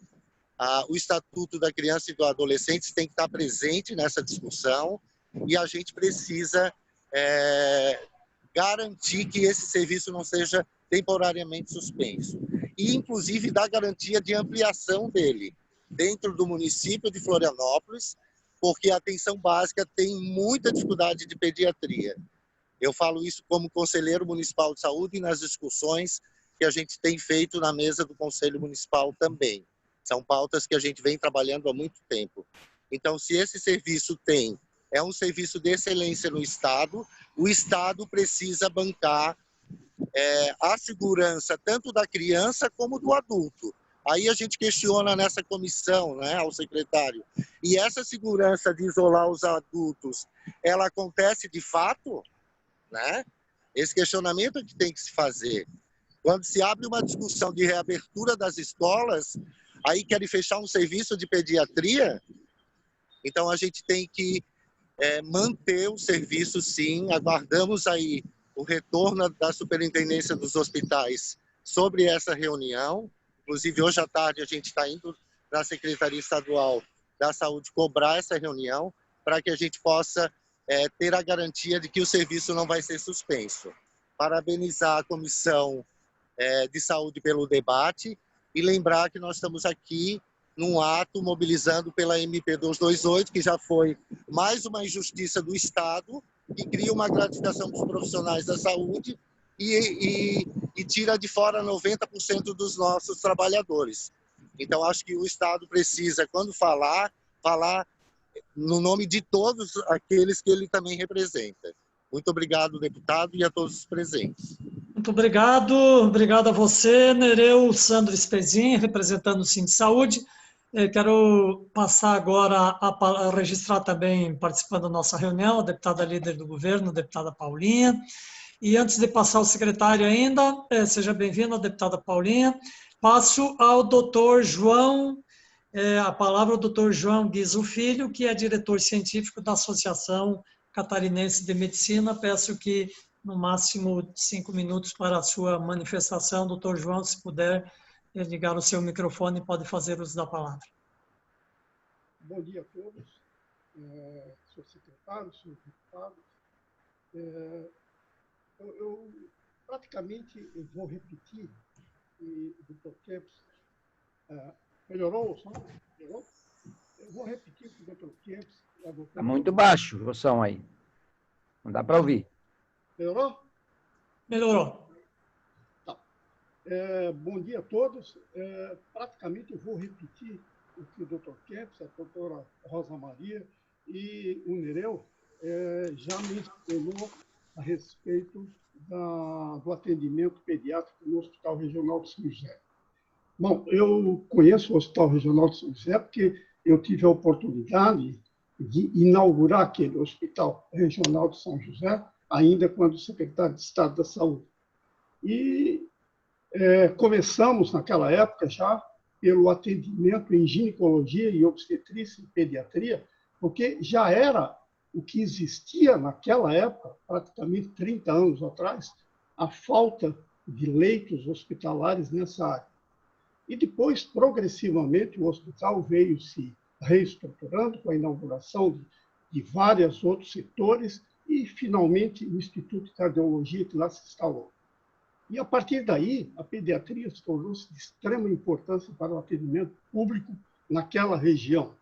o Estatuto da Criança e do Adolescente têm que estar presente nessa discussão, e a gente precisa garantir que esse serviço não seja temporariamente suspenso. E, inclusive, dar garantia de ampliação dele dentro do município de Florianópolis, porque a atenção básica tem muita dificuldade de pediatria. Eu falo isso como conselheiro municipal de saúde e nas discussões que a gente tem feito na mesa do Conselho Municipal também. São pautas que a gente vem trabalhando há muito tempo. Então, se esse serviço é um serviço de excelência no Estado, o Estado precisa bancar a segurança tanto da criança como do adulto. Aí a gente questiona nessa comissão, né, ao secretário, e essa segurança de isolar os adultos, ela acontece de fato? Né? Esse questionamento é que tem que se fazer. Quando se abre uma discussão de reabertura das escolas, aí querem fechar um serviço de pediatria? Então a gente tem que manter o serviço, sim. Aguardamos aí o retorno da Superintendência dos Hospitais sobre essa reunião. Inclusive, hoje à tarde, a gente está indo na Secretaria Estadual da Saúde cobrar essa reunião para que a gente possa ter a garantia de que o serviço não vai ser suspenso. Parabenizar a Comissão de Saúde pelo debate e lembrar que nós estamos aqui num ato mobilizando pela MP 228, que já foi mais uma injustiça do Estado, que cria uma gratificação dos profissionais da saúde e tira de fora 90% dos nossos trabalhadores. Então, acho que o Estado precisa, quando falar no nome de todos aqueles que ele também representa. Muito obrigado, deputado, e a todos os presentes. Muito obrigado. Obrigado a você, Nereu Sandro Spezin, representando o Sind Saúde. Quero passar agora a registrar também, participando da nossa reunião, a deputada líder do governo, a deputada Paulinha. E antes de passar ao secretário ainda, seja bem-vinda, deputada Paulinha. Passo ao doutor João, a palavra ao doutor João Guizo Filho, que é diretor científico da Associação Catarinense de Medicina. Peço que no máximo 5 minutos para a sua manifestação. Doutor João, se puder ligar o seu microfone, pode fazer uso da palavra. Bom dia a todos, senhor secretário, senhor deputado. Eu praticamente vou repetir, e o Dr. Kempis melhorou o som? Melhorou? Eu vou repetir com o Dr. Kempis. Está muito baixo o som aí. Não dá para ouvir. Melhorou? Melhorou. Tá. Bom dia a todos. Praticamente eu vou repetir o que o Dr. Kempis, a doutora Rosa Maria e o Nereu já mencionou a respeito do atendimento pediátrico no Hospital Regional de São José. Bom, eu conheço o Hospital Regional de São José porque eu tive a oportunidade de inaugurar aquele Hospital Regional de São José, ainda quando secretário de Estado da Saúde. E começamos, naquela época, já pelo atendimento em ginecologia e obstetrícia e pediatria, porque já era o que existia naquela época, praticamente 30 anos atrás, a falta de leitos hospitalares nessa área. E depois, progressivamente, o hospital veio se reestruturando com a inauguração de vários outros setores e, finalmente, o Instituto de Cardiologia que lá se instalou. E, a partir daí, a pediatria se tornou-se de extrema importância para o atendimento público naquela região.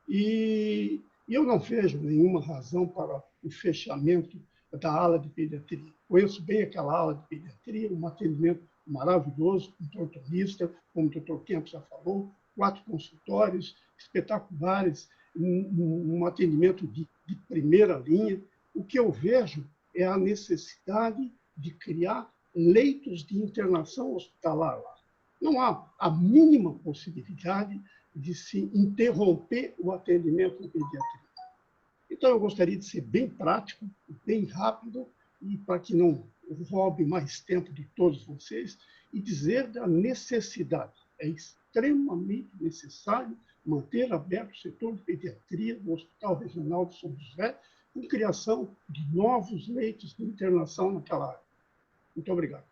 E eu não vejo nenhuma razão para o fechamento da ala de pediatria. Conheço bem aquela ala de pediatria, um atendimento maravilhoso, com ortopedista, como o Dr. Kempis já falou, 4 consultórios espetaculares, um atendimento de primeira linha. O que eu vejo é a necessidade de criar leitos de internação hospitalar lá. Não há a mínima possibilidade de se interromper o atendimento em pediatria. Então, eu gostaria de ser bem prático, bem rápido, e para que não roube mais tempo de todos vocês, e dizer da necessidade. É extremamente necessário manter aberto o setor de pediatria do Hospital Regional de São José, com criação de novos leitos de internação naquela área. Muito obrigado.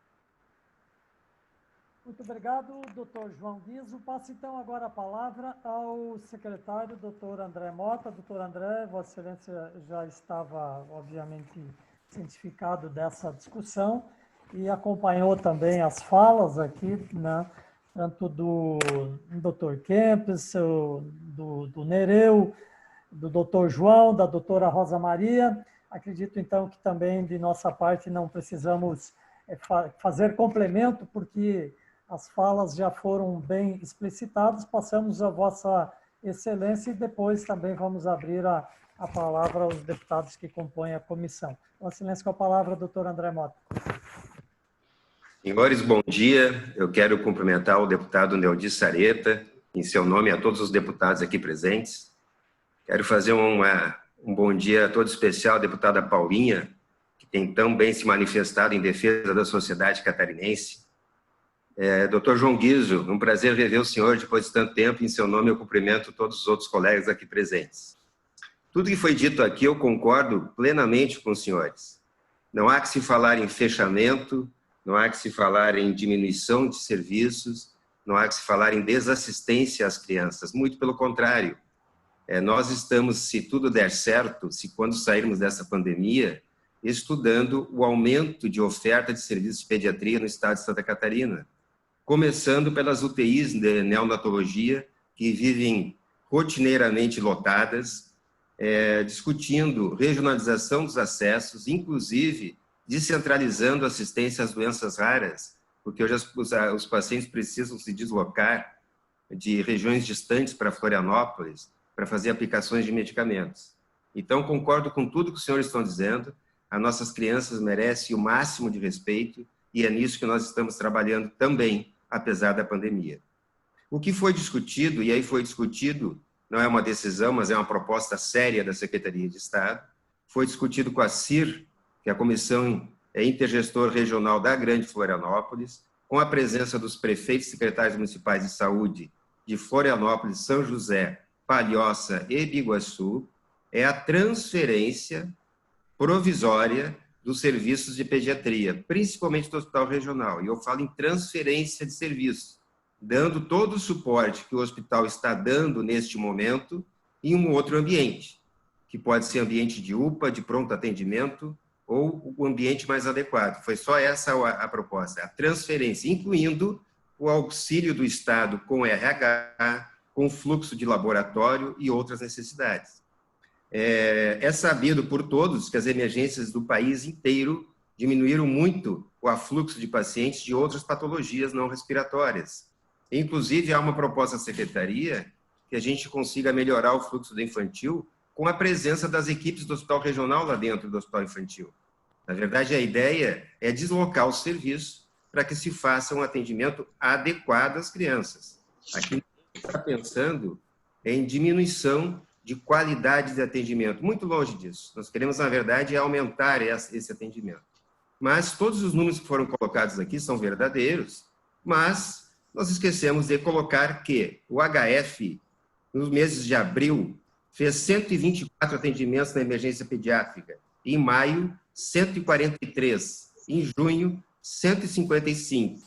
Muito obrigado, doutor João Guizo. Passo, então, agora a palavra ao secretário, doutor André Mota. Doutor André, Vossa Excelência já estava, obviamente, cientificado dessa discussão e acompanhou também as falas aqui, né, tanto do doutor Kempis, do Nereu, do doutor João, da doutora Rosa Maria. Acredito, então, que também, de nossa parte, não precisamos fazer complemento, porque as falas já foram bem explicitadas. Passamos a Vossa Excelência e depois também vamos abrir a palavra aos deputados que compõem a comissão. Vossa Excelência, com a palavra, doutor André Mota. Senhores, bom dia. Eu quero cumprimentar o deputado Neudi Sareta, em seu nome a todos os deputados aqui presentes. Quero fazer um bom dia todo especial à deputada Paulinha, que tem tão bem se manifestado em defesa da sociedade catarinense. Doutor João Guizo, um prazer rever o senhor depois de tanto tempo. Em seu nome, eu cumprimento todos os outros colegas aqui presentes. Tudo que foi dito aqui, eu concordo plenamente com os senhores. Não há que se falar em fechamento, não há que se falar em diminuição de serviços, não há que se falar em desassistência às crianças. Muito pelo contrário. Nós estamos, se tudo der certo, se quando sairmos dessa pandemia, estudando o aumento de oferta de serviços de pediatria no estado de Santa Catarina, começando pelas UTIs de neonatologia, que vivem rotineiramente lotadas, discutindo regionalização dos acessos, inclusive descentralizando assistência às doenças raras, porque hoje os pacientes precisam se deslocar de regiões distantes para Florianópolis para fazer aplicações de medicamentos. Então, concordo com tudo que os senhores estão dizendo. As nossas crianças merecem o máximo de respeito e é nisso que nós estamos trabalhando também, apesar da pandemia. O que foi discutido, e aí foi discutido, não é uma decisão, mas é uma proposta séria da Secretaria de Estado, foi discutido com a CIR, que é a Comissão Intergestor Regional da Grande Florianópolis, com a presença dos prefeitos e secretários municipais de saúde de Florianópolis, São José, Palhoça e Biguaçu, é a transferência provisória dos serviços de pediatria, principalmente do hospital regional. E eu falo em transferência de serviços, dando todo o suporte que o hospital está dando neste momento em um outro ambiente, que pode ser ambiente de UPA, de pronto atendimento, ou o ambiente mais adequado. Foi só essa a proposta, a transferência, incluindo o auxílio do Estado com RH, com fluxo de laboratório e outras necessidades. É sabido por todos que as emergências do país inteiro diminuíram muito o afluxo de pacientes de outras patologias não respiratórias. Inclusive, há uma proposta da Secretaria que a gente consiga melhorar o fluxo do infantil com a presença das equipes do Hospital Regional lá dentro do Hospital Infantil. Na verdade, a ideia é deslocar o serviço para que se faça um atendimento adequado às crianças. Aqui a gente está pensando em diminuição de qualidade de atendimento, muito longe disso. Nós queremos, na verdade, aumentar esse atendimento. Mas todos os números que foram colocados aqui são verdadeiros, mas nós esquecemos de colocar que o HF, nos meses de abril, fez 124 atendimentos na emergência pediátrica. Em maio, 143. Em junho, 155.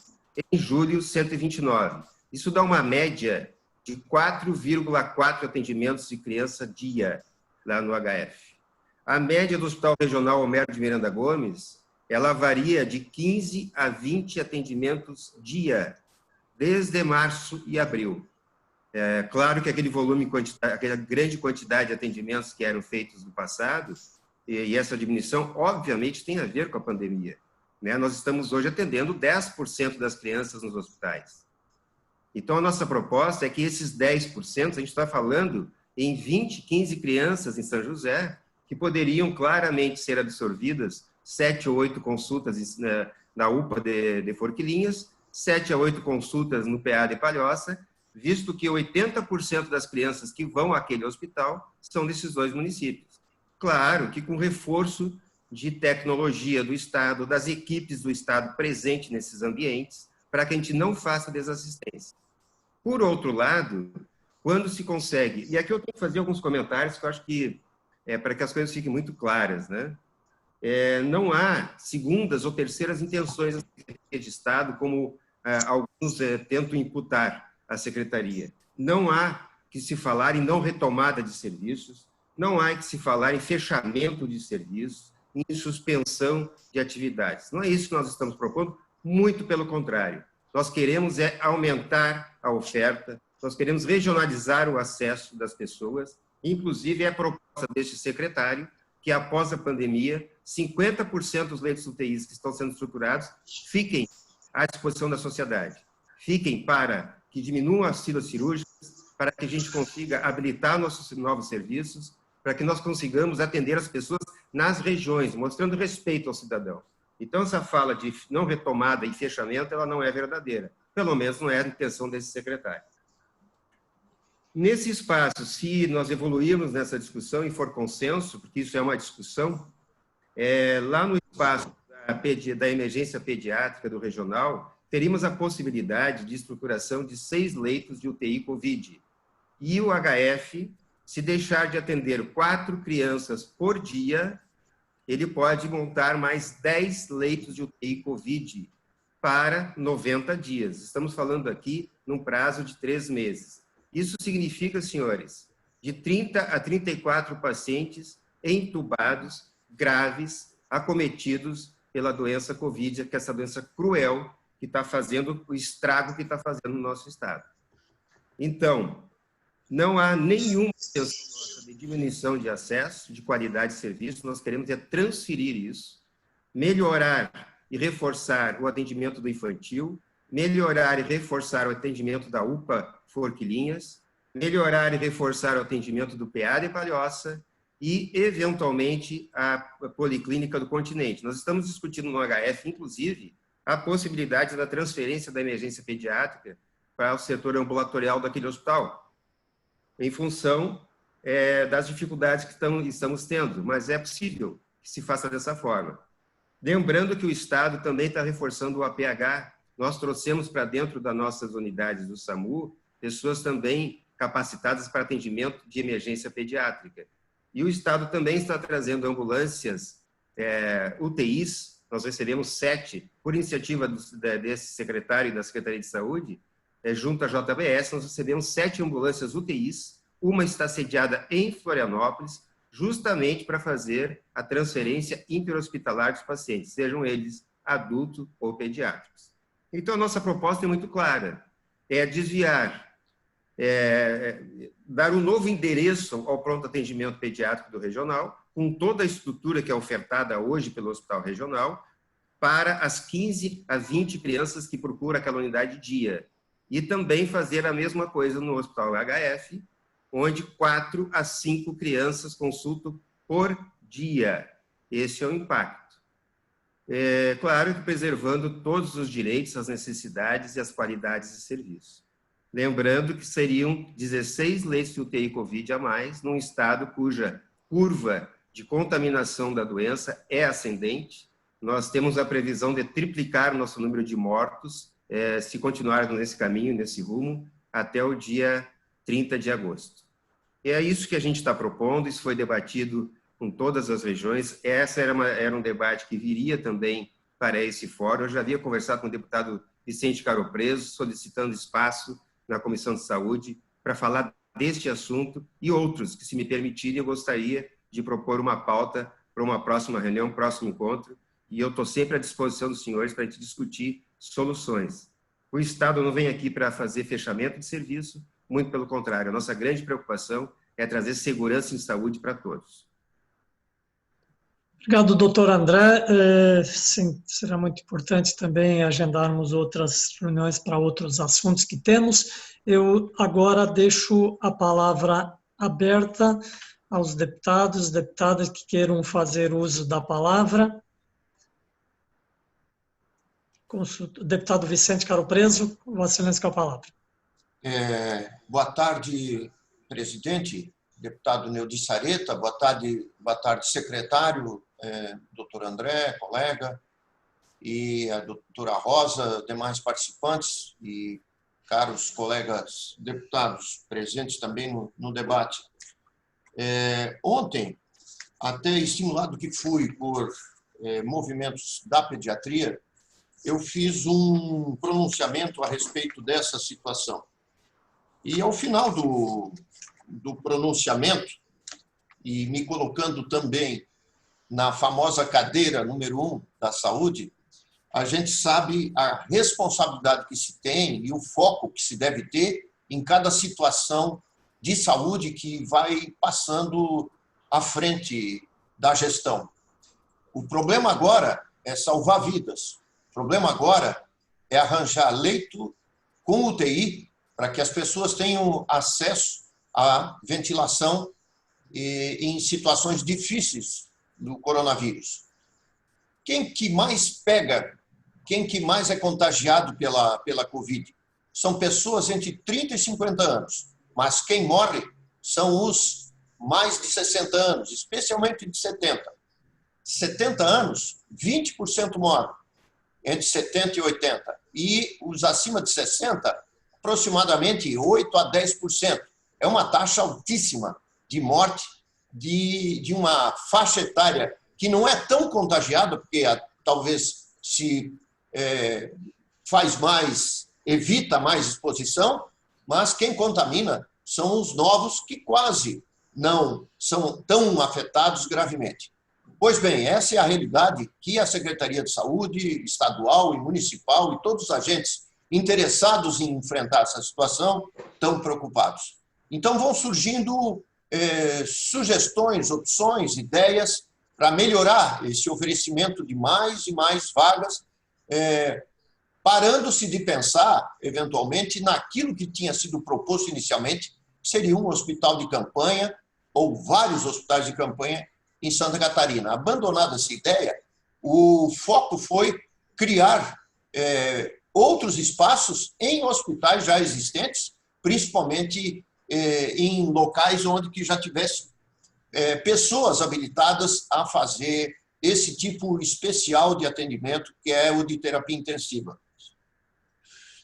Em julho, 129. Isso dá uma média de 4,4 atendimentos de criança dia lá no HF. A média do Hospital Regional Homero de Miranda Gomes, ela varia de 15 a 20 atendimentos dia, desde março e abril. É claro que aquele volume, aquela grande quantidade de atendimentos que eram feitos no passado, e essa diminuição, obviamente, tem a ver com a pandemia. Né? Nós estamos hoje atendendo 10% das crianças nos hospitais. Então, a nossa proposta é que esses 10%, a gente está falando em 20, 15 crianças em São José, que poderiam claramente ser absorvidas, 7 ou 8 consultas na UPA de Forquilinhas, 7 a 8 consultas no PA de Palhoça, visto que 80% das crianças que vão àquele hospital são desses dois municípios. Claro que com reforço de tecnologia do Estado, das equipes do Estado presentes nesses ambientes, para que a gente não faça desassistência. Por outro lado, quando se consegue, e aqui eu tenho que fazer alguns comentários que eu acho que para que as coisas fiquem muito claras, né? Não há segundas ou terceiras intenções da Secretaria de Estado, como alguns tentam imputar à Secretaria. Não há que se falar em não retomada de serviços, não há que se falar em fechamento de serviços, em suspensão de atividades. Não é isso que nós estamos propondo, muito pelo contrário. Nós queremos aumentar a oferta, nós queremos regionalizar o acesso das pessoas, inclusive é a proposta deste secretário que, após a pandemia, 50% dos leitos UTIs que estão sendo estruturados fiquem à disposição da sociedade. Fiquem para que diminuam as filas cirúrgicas, para que a gente consiga habilitar nossos novos serviços, para que nós consigamos atender as pessoas nas regiões, mostrando respeito ao cidadão. Então, essa fala de não retomada e fechamento, ela não é verdadeira. Pelo menos não é a intenção desse secretário. Nesse espaço, se nós evoluirmos nessa discussão e for consenso, porque isso é uma discussão, lá no espaço da emergência pediátrica do regional, teríamos a possibilidade de estruturação de 6 leitos de UTI Covid. E o HF, se deixar de atender 4 crianças por dia, ele pode montar mais 10 leitos de UTI Covid para 90 dias. Estamos falando aqui num prazo de 3 meses. Isso significa, senhores, de 30 a 34 pacientes entubados, graves, acometidos pela doença Covid, que é essa doença cruel que está fazendo o estrago que está fazendo no nosso estado. Então, não há nenhuma intenção de diminuição de acesso, de qualidade de serviço, nós queremos transferir isso, melhorar e reforçar o atendimento do infantil, melhorar e reforçar o atendimento da UPA Forquilinhas, melhorar e reforçar o atendimento do PA de Palhoça e, eventualmente, a Policlínica do Continente. Nós estamos discutindo no HF, inclusive, a possibilidade da transferência da emergência pediátrica para o setor ambulatorial daquele hospital, em função das dificuldades que estamos tendo, mas é possível que se faça dessa forma. Lembrando que o Estado também está reforçando o APH, nós trouxemos para dentro das nossas unidades do SAMU pessoas também capacitadas para atendimento de emergência pediátrica. E o Estado também está trazendo ambulâncias UTIs, nós recebemos 7, por iniciativa desse secretário e da Secretaria de Saúde, junto à JBS, nós recebemos 7 ambulâncias UTIs, uma está sediada em Florianópolis, justamente para fazer a transferência interhospitalar dos pacientes, sejam eles adultos ou pediátricos. Então, a nossa proposta é muito clara, é desviar, dar um novo endereço ao pronto atendimento pediátrico do regional, com toda a estrutura que é ofertada hoje pelo Hospital Regional, para as 15 a 20 crianças que procuram aquela unidade dia. E também fazer a mesma coisa no Hospital HF, onde 4 a 5 crianças consultam por dia. Esse é o impacto. Claro que preservando todos os direitos, as necessidades e as qualidades de serviço. Lembrando que seriam 16 leitos de UTI Covid a mais, num estado cuja curva de contaminação da doença é ascendente. Nós temos a previsão de triplicar o nosso número de mortos, se continuarmos nesse caminho, nesse rumo, até o dia 30 de agosto. E é isso que a gente está propondo, isso foi debatido com todas as regiões, essa era um debate que viria também para esse fórum. Eu já havia conversado com o deputado Vicente Caropreso, solicitando espaço na Comissão de Saúde para falar deste assunto e outros que, se me permitirem, eu gostaria de propor uma pauta para uma próxima reunião, um próximo encontro, e eu estou sempre à disposição dos senhores para a gente discutir soluções. O Estado não vem aqui para fazer fechamento de serviço, muito pelo contrário, a nossa grande preocupação é trazer segurança em saúde para todos. Obrigado, doutor André. Sim, será muito importante também agendarmos outras reuniões para outros assuntos que temos. Eu agora deixo a palavra aberta aos deputados, deputadas que queiram fazer uso da palavra. Deputado Vicente Caropreso, Vossa Excelência com a palavra. Boa tarde, presidente, deputado Neudi Sareta, boa tarde, secretário, doutor André, colega, e a doutora Rosa, demais participantes e caros colegas deputados presentes também no debate. Ontem, até estimulado que fui por movimentos da pediatria, eu fiz um pronunciamento a respeito dessa situação. E ao final do pronunciamento, e me colocando também na famosa cadeira número 1 da saúde, a gente sabe a responsabilidade que se tem e o foco que se deve ter em cada situação de saúde que vai passando à frente da gestão. O problema agora é salvar vidas. O problema agora é arranjar leito com UTI para que as pessoas tenham acesso à ventilação em situações difíceis do coronavírus. Quem que mais pega, quem que mais é contagiado pela Covid? São pessoas entre 30 e 50 anos, mas quem morre são os mais de 60 anos, especialmente de 70. 70 anos, 20% morrem, entre 70 e 80. E os acima de 60, aproximadamente 8 a 10%. É uma taxa altíssima de morte de uma faixa etária que não é tão contagiada, porque talvez se faz mais, evita mais exposição, mas quem contamina são os novos que quase não são tão afetados gravemente. Pois bem, essa é a realidade que a Secretaria de Saúde estadual e municipal e todos os agentes interessados em enfrentar essa situação estão preocupados. Então vão surgindo sugestões, opções, ideias para melhorar esse oferecimento de mais e mais vagas, parando-se de pensar, eventualmente, naquilo que tinha sido proposto inicialmente, que seria um hospital de campanha ou vários hospitais de campanha em Santa Catarina. Abandonada essa ideia, o foco foi criar outros espaços em hospitais já existentes, principalmente em locais onde que já tivesse pessoas habilitadas a fazer esse tipo especial de atendimento, que é o de terapia intensiva.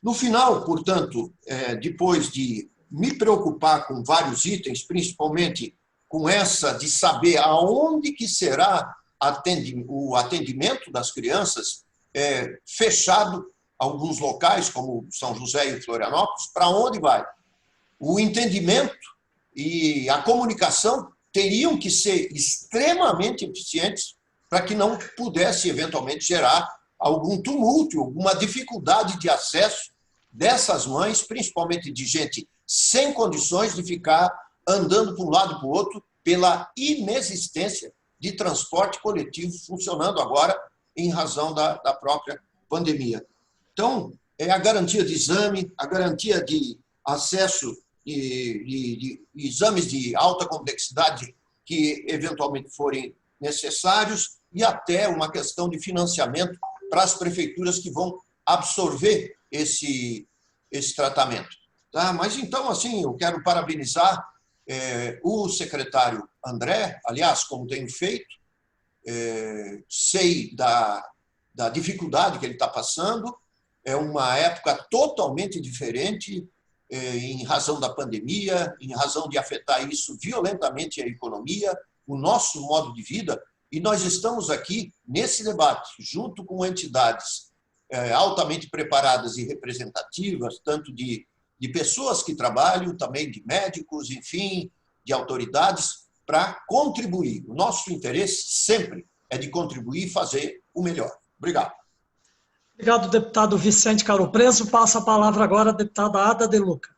No final, portanto, depois de me preocupar com vários itens, principalmente com essa de saber aonde que será o atendimento das crianças fechado, alguns locais, como São José e Florianópolis, para onde vai? O entendimento e a comunicação teriam que ser extremamente eficientes para que não pudesse, eventualmente, gerar algum tumulto, alguma dificuldade de acesso dessas mães, principalmente de gente sem condições de ficar andando para um lado e para o outro pela inexistência de transporte coletivo funcionando agora em razão da própria pandemia. Então, é a garantia de exame, a garantia de acesso e exames de alta complexidade que eventualmente forem necessários e até uma questão de financiamento para as prefeituras que vão absorver esse tratamento. Tá? Mas então, assim, eu quero parabenizar o secretário André, aliás, como tenho feito, sei da dificuldade que ele está passando, é uma época totalmente diferente em razão da pandemia, em razão de afetar isso violentamente a economia, o nosso modo de vida, e nós estamos aqui nesse debate, junto com entidades altamente preparadas e representativas, tanto de pessoas que trabalham, também de médicos, enfim, de autoridades, para contribuir. O nosso interesse sempre é de contribuir e fazer o melhor. Obrigado. Obrigado, deputado Vicente Caro Preso. Passa a palavra agora à deputada Ada De Luca.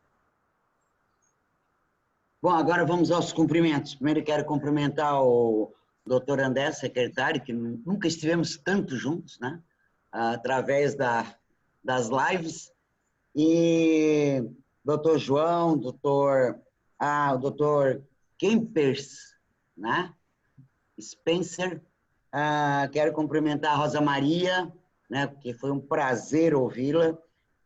Bom, agora vamos aos cumprimentos. Primeiro quero cumprimentar o doutor André, secretário, que nunca estivemos tanto juntos, né? Através das lives. E doutor João, o doutor Kempers, né? Spencer. Quero cumprimentar a Rosa Maria, né? Porque foi um prazer ouvi-la.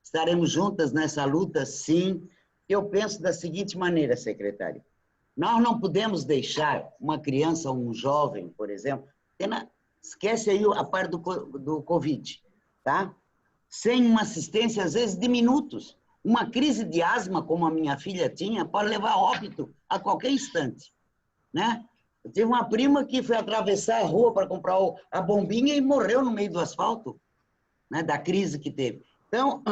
Estaremos juntas nessa luta, sim. Eu penso da seguinte maneira, secretário. Nós não podemos deixar uma criança ou um jovem, por exemplo, esquece aí a parte do Covid, tá? Sem uma assistência, às vezes, de minutos. Uma crise de asma, como a minha filha tinha, pode levar a óbito a qualquer instante, né? Eu tive uma prima que foi atravessar a rua para comprar a bombinha e morreu no meio do asfalto, né? Da crise que teve. Então,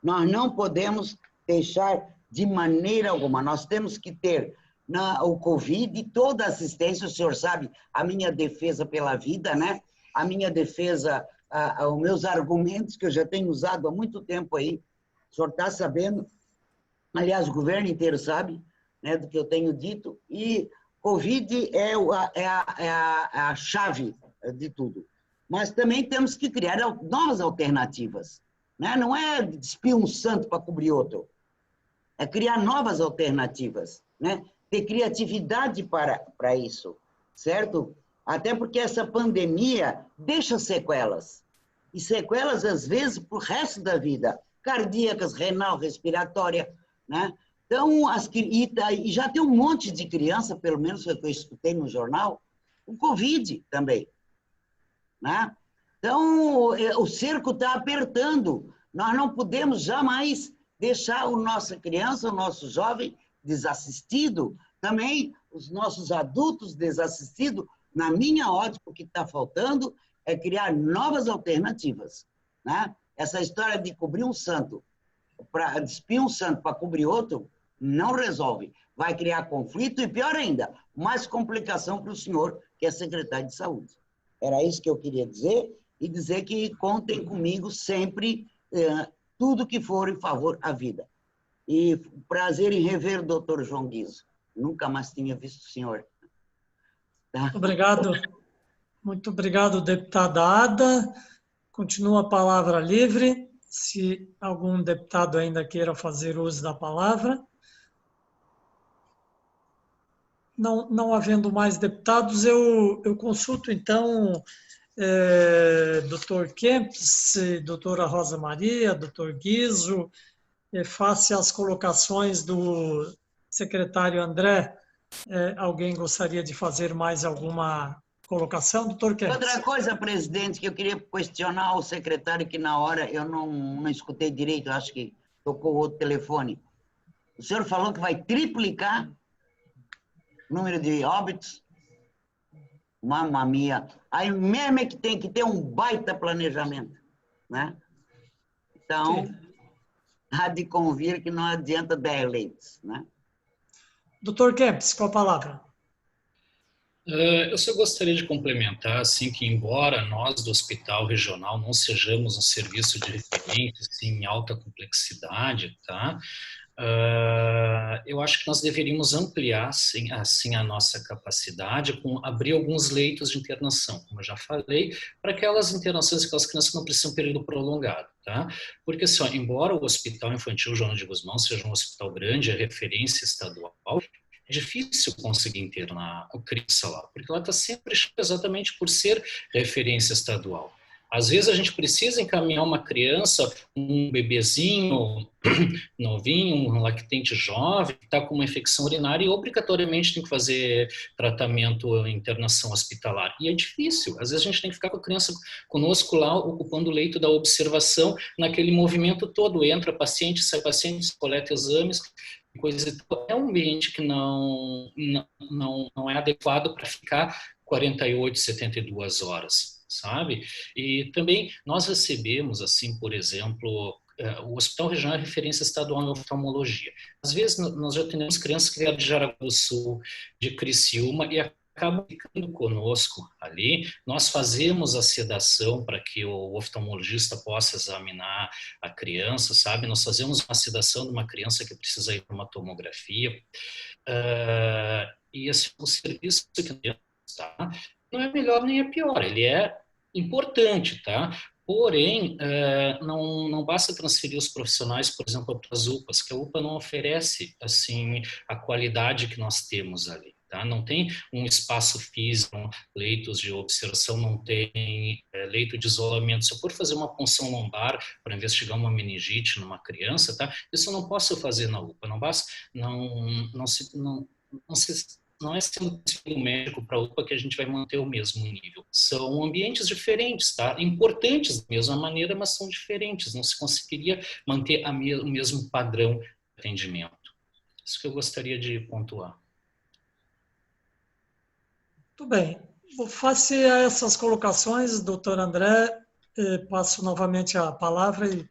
nós não podemos deixar de maneira alguma. Nós temos que ter o Covid e toda a assistência. O senhor sabe, a minha defesa pela vida, né? A minha defesa, os meus argumentos que eu já tenho usado há muito tempo aí. O senhor está sabendo, aliás, o governo inteiro sabe, né, do que eu tenho dito. E Covid é a chave de tudo. Mas também temos que criar novas alternativas, né? Não é despir um santo para cobrir outro. É criar novas alternativas, né? Ter criatividade para isso, certo? Até porque essa pandemia deixa sequelas. E sequelas, às vezes, para o resto da vida. Cardíacas, renal, respiratória, né? Então, e já tem um monte de criança, pelo menos que eu escutei no jornal, com Covid também, né? Então, o cerco está apertando. Nós não podemos jamais deixar a nossa criança, o nosso jovem desassistido, também os nossos adultos desassistidos. Na minha ótica, o que está faltando é criar novas alternativas, né? Essa história de cobrir um santo, despir um santo para cobrir outro, não resolve. Vai criar conflito e, pior ainda, mais complicação para o senhor, que é secretário de saúde. Era isso que eu queria dizer, e dizer que contem comigo sempre, tudo que for em favor à vida. E prazer em rever o doutor João Guizo. Nunca mais tinha visto o senhor. Tá? Obrigado. Muito obrigado, deputada Ada. Continua a palavra livre, se algum deputado ainda queira fazer uso da palavra. Não havendo mais deputados, eu consulto, então, doutor Kempis, doutora Rosa Maria, doutor Guizo, face às colocações do secretário André, alguém gostaria de fazer mais alguma colocação? Doutor Kempis. Outra coisa, presidente, que eu queria questionar o secretário, que na hora eu não escutei direito, acho que tocou outro telefone. O senhor falou que vai triplicar o número de óbitos Mamma mia. Aí mesmo é que tem que ter um baita planejamento, né? Então, há de convir que não adianta 10 leitos, né? Doutor Kempis, com a palavra. Eu só gostaria de complementar, assim, que embora nós do Hospital Regional não sejamos um serviço de referência, assim, em alta complexidade, tá? Eu acho que nós deveríamos ampliar, assim, a nossa capacidade com abrir alguns leitos de internação, como eu já falei, para aquelas internações, aquelas crianças que não precisam de período prolongado, tá? Porque, assim, ó, embora o Hospital Infantil Joana de Guzmão seja um hospital grande, é referência estadual, é difícil conseguir internar a criança lá, porque ela está sempre exatamente por ser referência estadual. Às vezes a gente precisa encaminhar uma criança, um bebezinho novinho, um lactente jovem, que está com uma infecção urinária e obrigatoriamente tem que fazer tratamento, internação hospitalar. E é difícil. Às vezes a gente tem que ficar com a criança conosco lá, ocupando o leito da observação, naquele movimento todo. Entra paciente, sai paciente, coleta exames, coisa. É um ambiente que não é adequado para ficar 48, 72 horas, sabe? E também nós recebemos, assim, por exemplo, o Hospital Regional é referência estadual em oftalmologia. Às vezes nós já temos crianças que vieram de Jaraguá do Sul, de Criciúma, e acabam ficando conosco ali. Nós fazemos a sedação para que o oftalmologista possa examinar a criança, sabe? Nós fazemos uma sedação de uma criança que precisa ir para uma tomografia. E assim, o serviço que temos, tá? Não é melhor nem é pior, ele é importante, tá? Porém, não basta transferir os profissionais, por exemplo, para as UPAs, que a UPA não oferece, assim, a qualidade que nós temos ali. Tá? Não tem um espaço físico, leitos de observação, não tem leito de isolamento. Se eu for fazer uma punção lombar para investigar uma meningite numa criança, tá? Isso eu não posso fazer na UPA. Não é sendo médico para a UPA que a gente vai manter o mesmo nível. São ambientes diferentes, tá? Importantes da mesma maneira, mas são diferentes. Não se conseguiria manter o mesmo padrão de atendimento. Isso que eu gostaria de pontuar. Muito bem. Face a essas colocações, doutor André, passo novamente a palavra e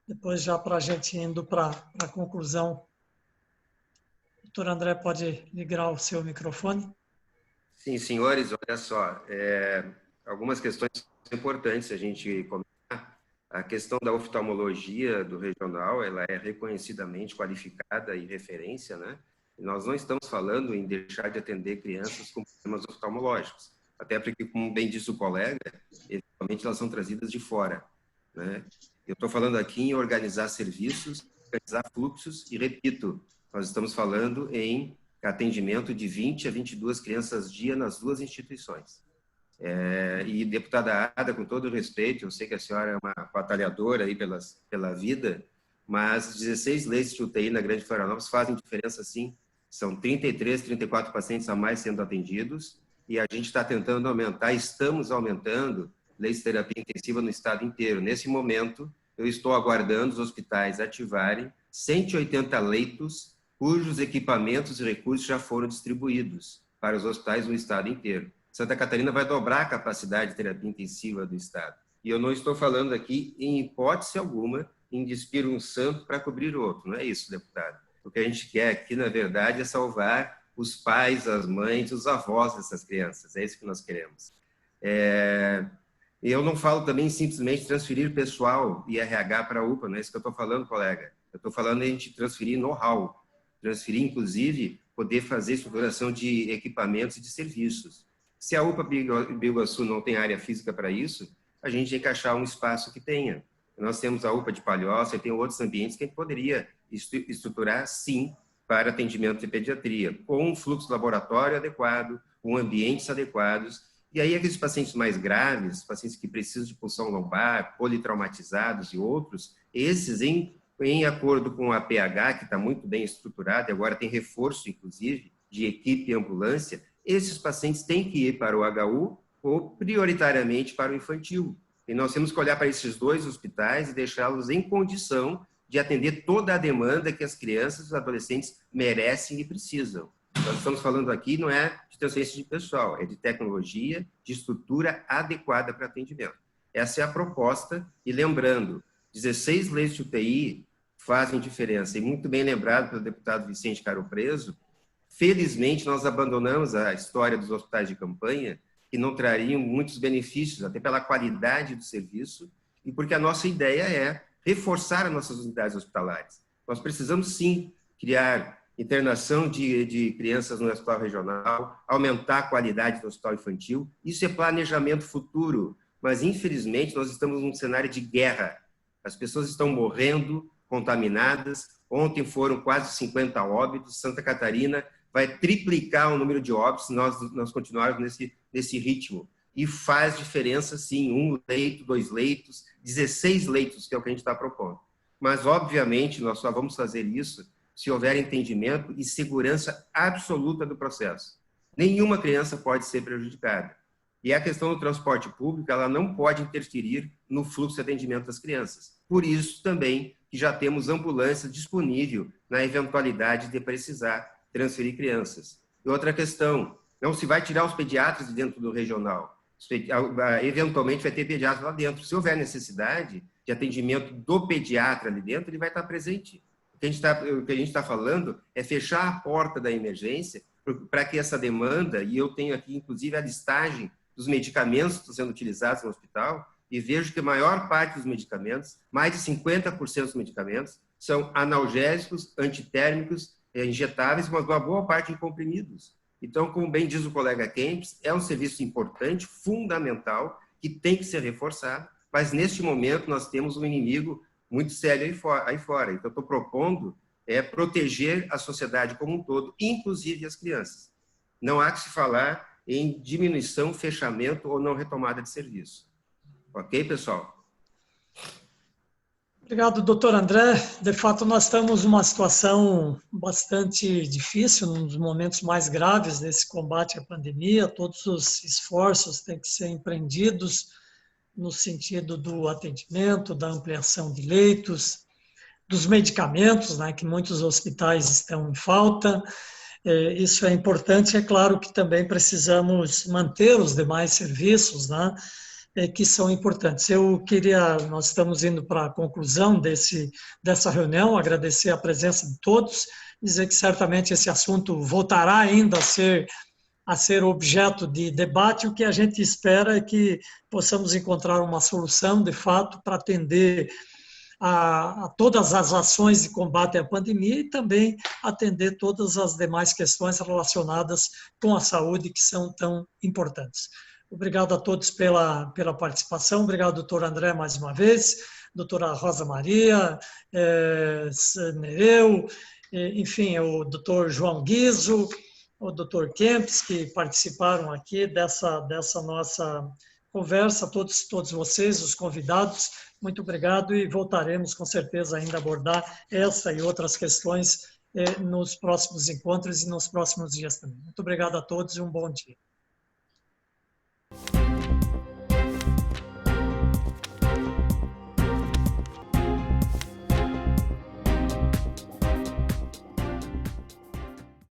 depois já para a gente indo para a conclusão. Doutor André, pode ligar o seu microfone? Sim, senhores, olha só, algumas questões importantes a gente comentar. A questão da oftalmologia do regional, ela é reconhecidamente qualificada e referência, né? Nós não estamos falando em deixar de atender crianças com problemas oftalmológicos, até porque, como bem disse o colega, eventualmente elas são trazidas de fora, né? Eu estou falando aqui em organizar serviços, organizar fluxos e, repito, nós estamos falando em atendimento de 20 a 22 crianças dia nas duas instituições. E, deputada Ada, com todo o respeito, eu sei que a senhora é uma batalhadora aí pela vida, mas 16 leitos de UTI na Grande Florianópolis fazem diferença, sim. São 33, 34 pacientes a mais sendo atendidos e a gente está tentando aumentar, estamos aumentando leitos de terapia intensiva no estado inteiro. Nesse momento, eu estou aguardando os hospitais ativarem 180 leitos cujos equipamentos e recursos já foram distribuídos para os hospitais no estado inteiro. Santa Catarina vai dobrar a capacidade de terapia intensiva do estado. E eu não estou falando aqui, em hipótese alguma, em despir um santo para cobrir o outro. Não é isso, deputado. O que a gente quer aqui, na verdade, é salvar os pais, as mães, os avós dessas crianças. É isso que nós queremos. Eu não falo também simplesmente transferir pessoal e RH para a UPA, não é isso que eu estou falando, colega. Eu estou falando a gente transferir know-how, transferir, inclusive, poder fazer estruturação de equipamentos e de serviços. Se a UPA Biguaçu não tem área física para isso, a gente tem que achar um espaço que tenha. Nós temos a UPA de Palhoça e tem outros ambientes que a gente poderia estruturar, sim, para atendimento de pediatria, com um fluxo laboratório adequado, com ambientes adequados. E aí, aqueles pacientes mais graves, pacientes que precisam de punção lombar, politraumatizados e outros, esses, em acordo com a PH, que está muito bem estruturada, e agora tem reforço, inclusive, de equipe e ambulância, esses pacientes têm que ir para o HU ou, prioritariamente, para o infantil. E nós temos que olhar para esses dois hospitais e deixá-los em condição de atender toda a demanda que as crianças e os adolescentes merecem e precisam. Nós estamos falando aqui não é de transferência de pessoal, é de tecnologia, de estrutura adequada para atendimento. Essa é a proposta, e lembrando, 16 leitos de UTI fazem diferença, e muito bem lembrado pelo deputado Vicente Caro Preso, felizmente nós abandonamos a história dos hospitais de campanha, que não trariam muitos benefícios, até pela qualidade do serviço, e porque a nossa ideia é reforçar as nossas unidades hospitalares. Nós precisamos, sim, criar internação de crianças no hospital regional, aumentar a qualidade do hospital infantil. Isso é planejamento futuro, mas, infelizmente, nós estamos num cenário de guerra. As pessoas estão morrendo, contaminadas. Ontem foram quase 50 óbitos. Santa Catarina vai triplicar o número de óbitos se nós continuarmos nesse ritmo. E faz diferença, sim, 1 leito, 2 leitos, 16 leitos, que é o que a gente está propondo. Mas, obviamente, nós só vamos fazer isso se houver entendimento e segurança absoluta do processo. Nenhuma criança pode ser prejudicada. E a questão do transporte público, ela não pode interferir no fluxo de atendimento das crianças. Por isso, também, que já temos ambulância disponível na eventualidade de precisar transferir crianças. E outra questão, não se vai tirar os pediatras de dentro do regional. Eventualmente vai ter pediatra lá dentro. Se houver necessidade de atendimento do pediatra ali dentro, ele vai estar presente. O que a gente está falando é fechar a porta da emergência para que essa demanda, e eu tenho aqui inclusive a listagem dos medicamentos que estão sendo utilizados no hospital, e vejo que a maior parte dos medicamentos, mais de 50% dos medicamentos, são analgésicos, antitérmicos, injetáveis, mas uma boa parte em comprimidos. Então, como bem diz o colega Kempis, é um serviço importante, fundamental, que tem que ser reforçado, mas neste momento nós temos um inimigo muito sério aí fora. Então, estou propondo proteger a sociedade como um todo, inclusive as crianças. Não há que se falar em diminuição, fechamento ou não retomada de serviço. Ok, pessoal? Obrigado, doutor André. De fato, nós estamos numa situação bastante difícil, num dos momentos mais graves desse combate à pandemia. Todos os esforços têm que ser empreendidos no sentido do atendimento, da ampliação de leitos, dos medicamentos, né, que muitos hospitais estão em falta. Isso é importante. É claro que também precisamos manter os demais serviços, né, que são importantes. Nós estamos indo para a conclusão dessa reunião, agradecer a presença de todos, dizer que certamente esse assunto voltará ainda a ser objeto de debate. O que a gente espera é que possamos encontrar uma solução, de fato, para atender a todas as ações de combate à pandemia e também atender todas as demais questões relacionadas com a saúde que são tão importantes. Obrigado a todos pela participação. Obrigado, doutor André, mais uma vez, doutora Rosa Maria, Nereu, enfim, o doutor João Guizo, o doutor Kempis, que participaram aqui dessa nossa conversa, todos vocês, os convidados, muito obrigado, e voltaremos com certeza ainda a abordar essa e outras questões nos próximos encontros e nos próximos dias também. Muito obrigado a todos e um bom dia.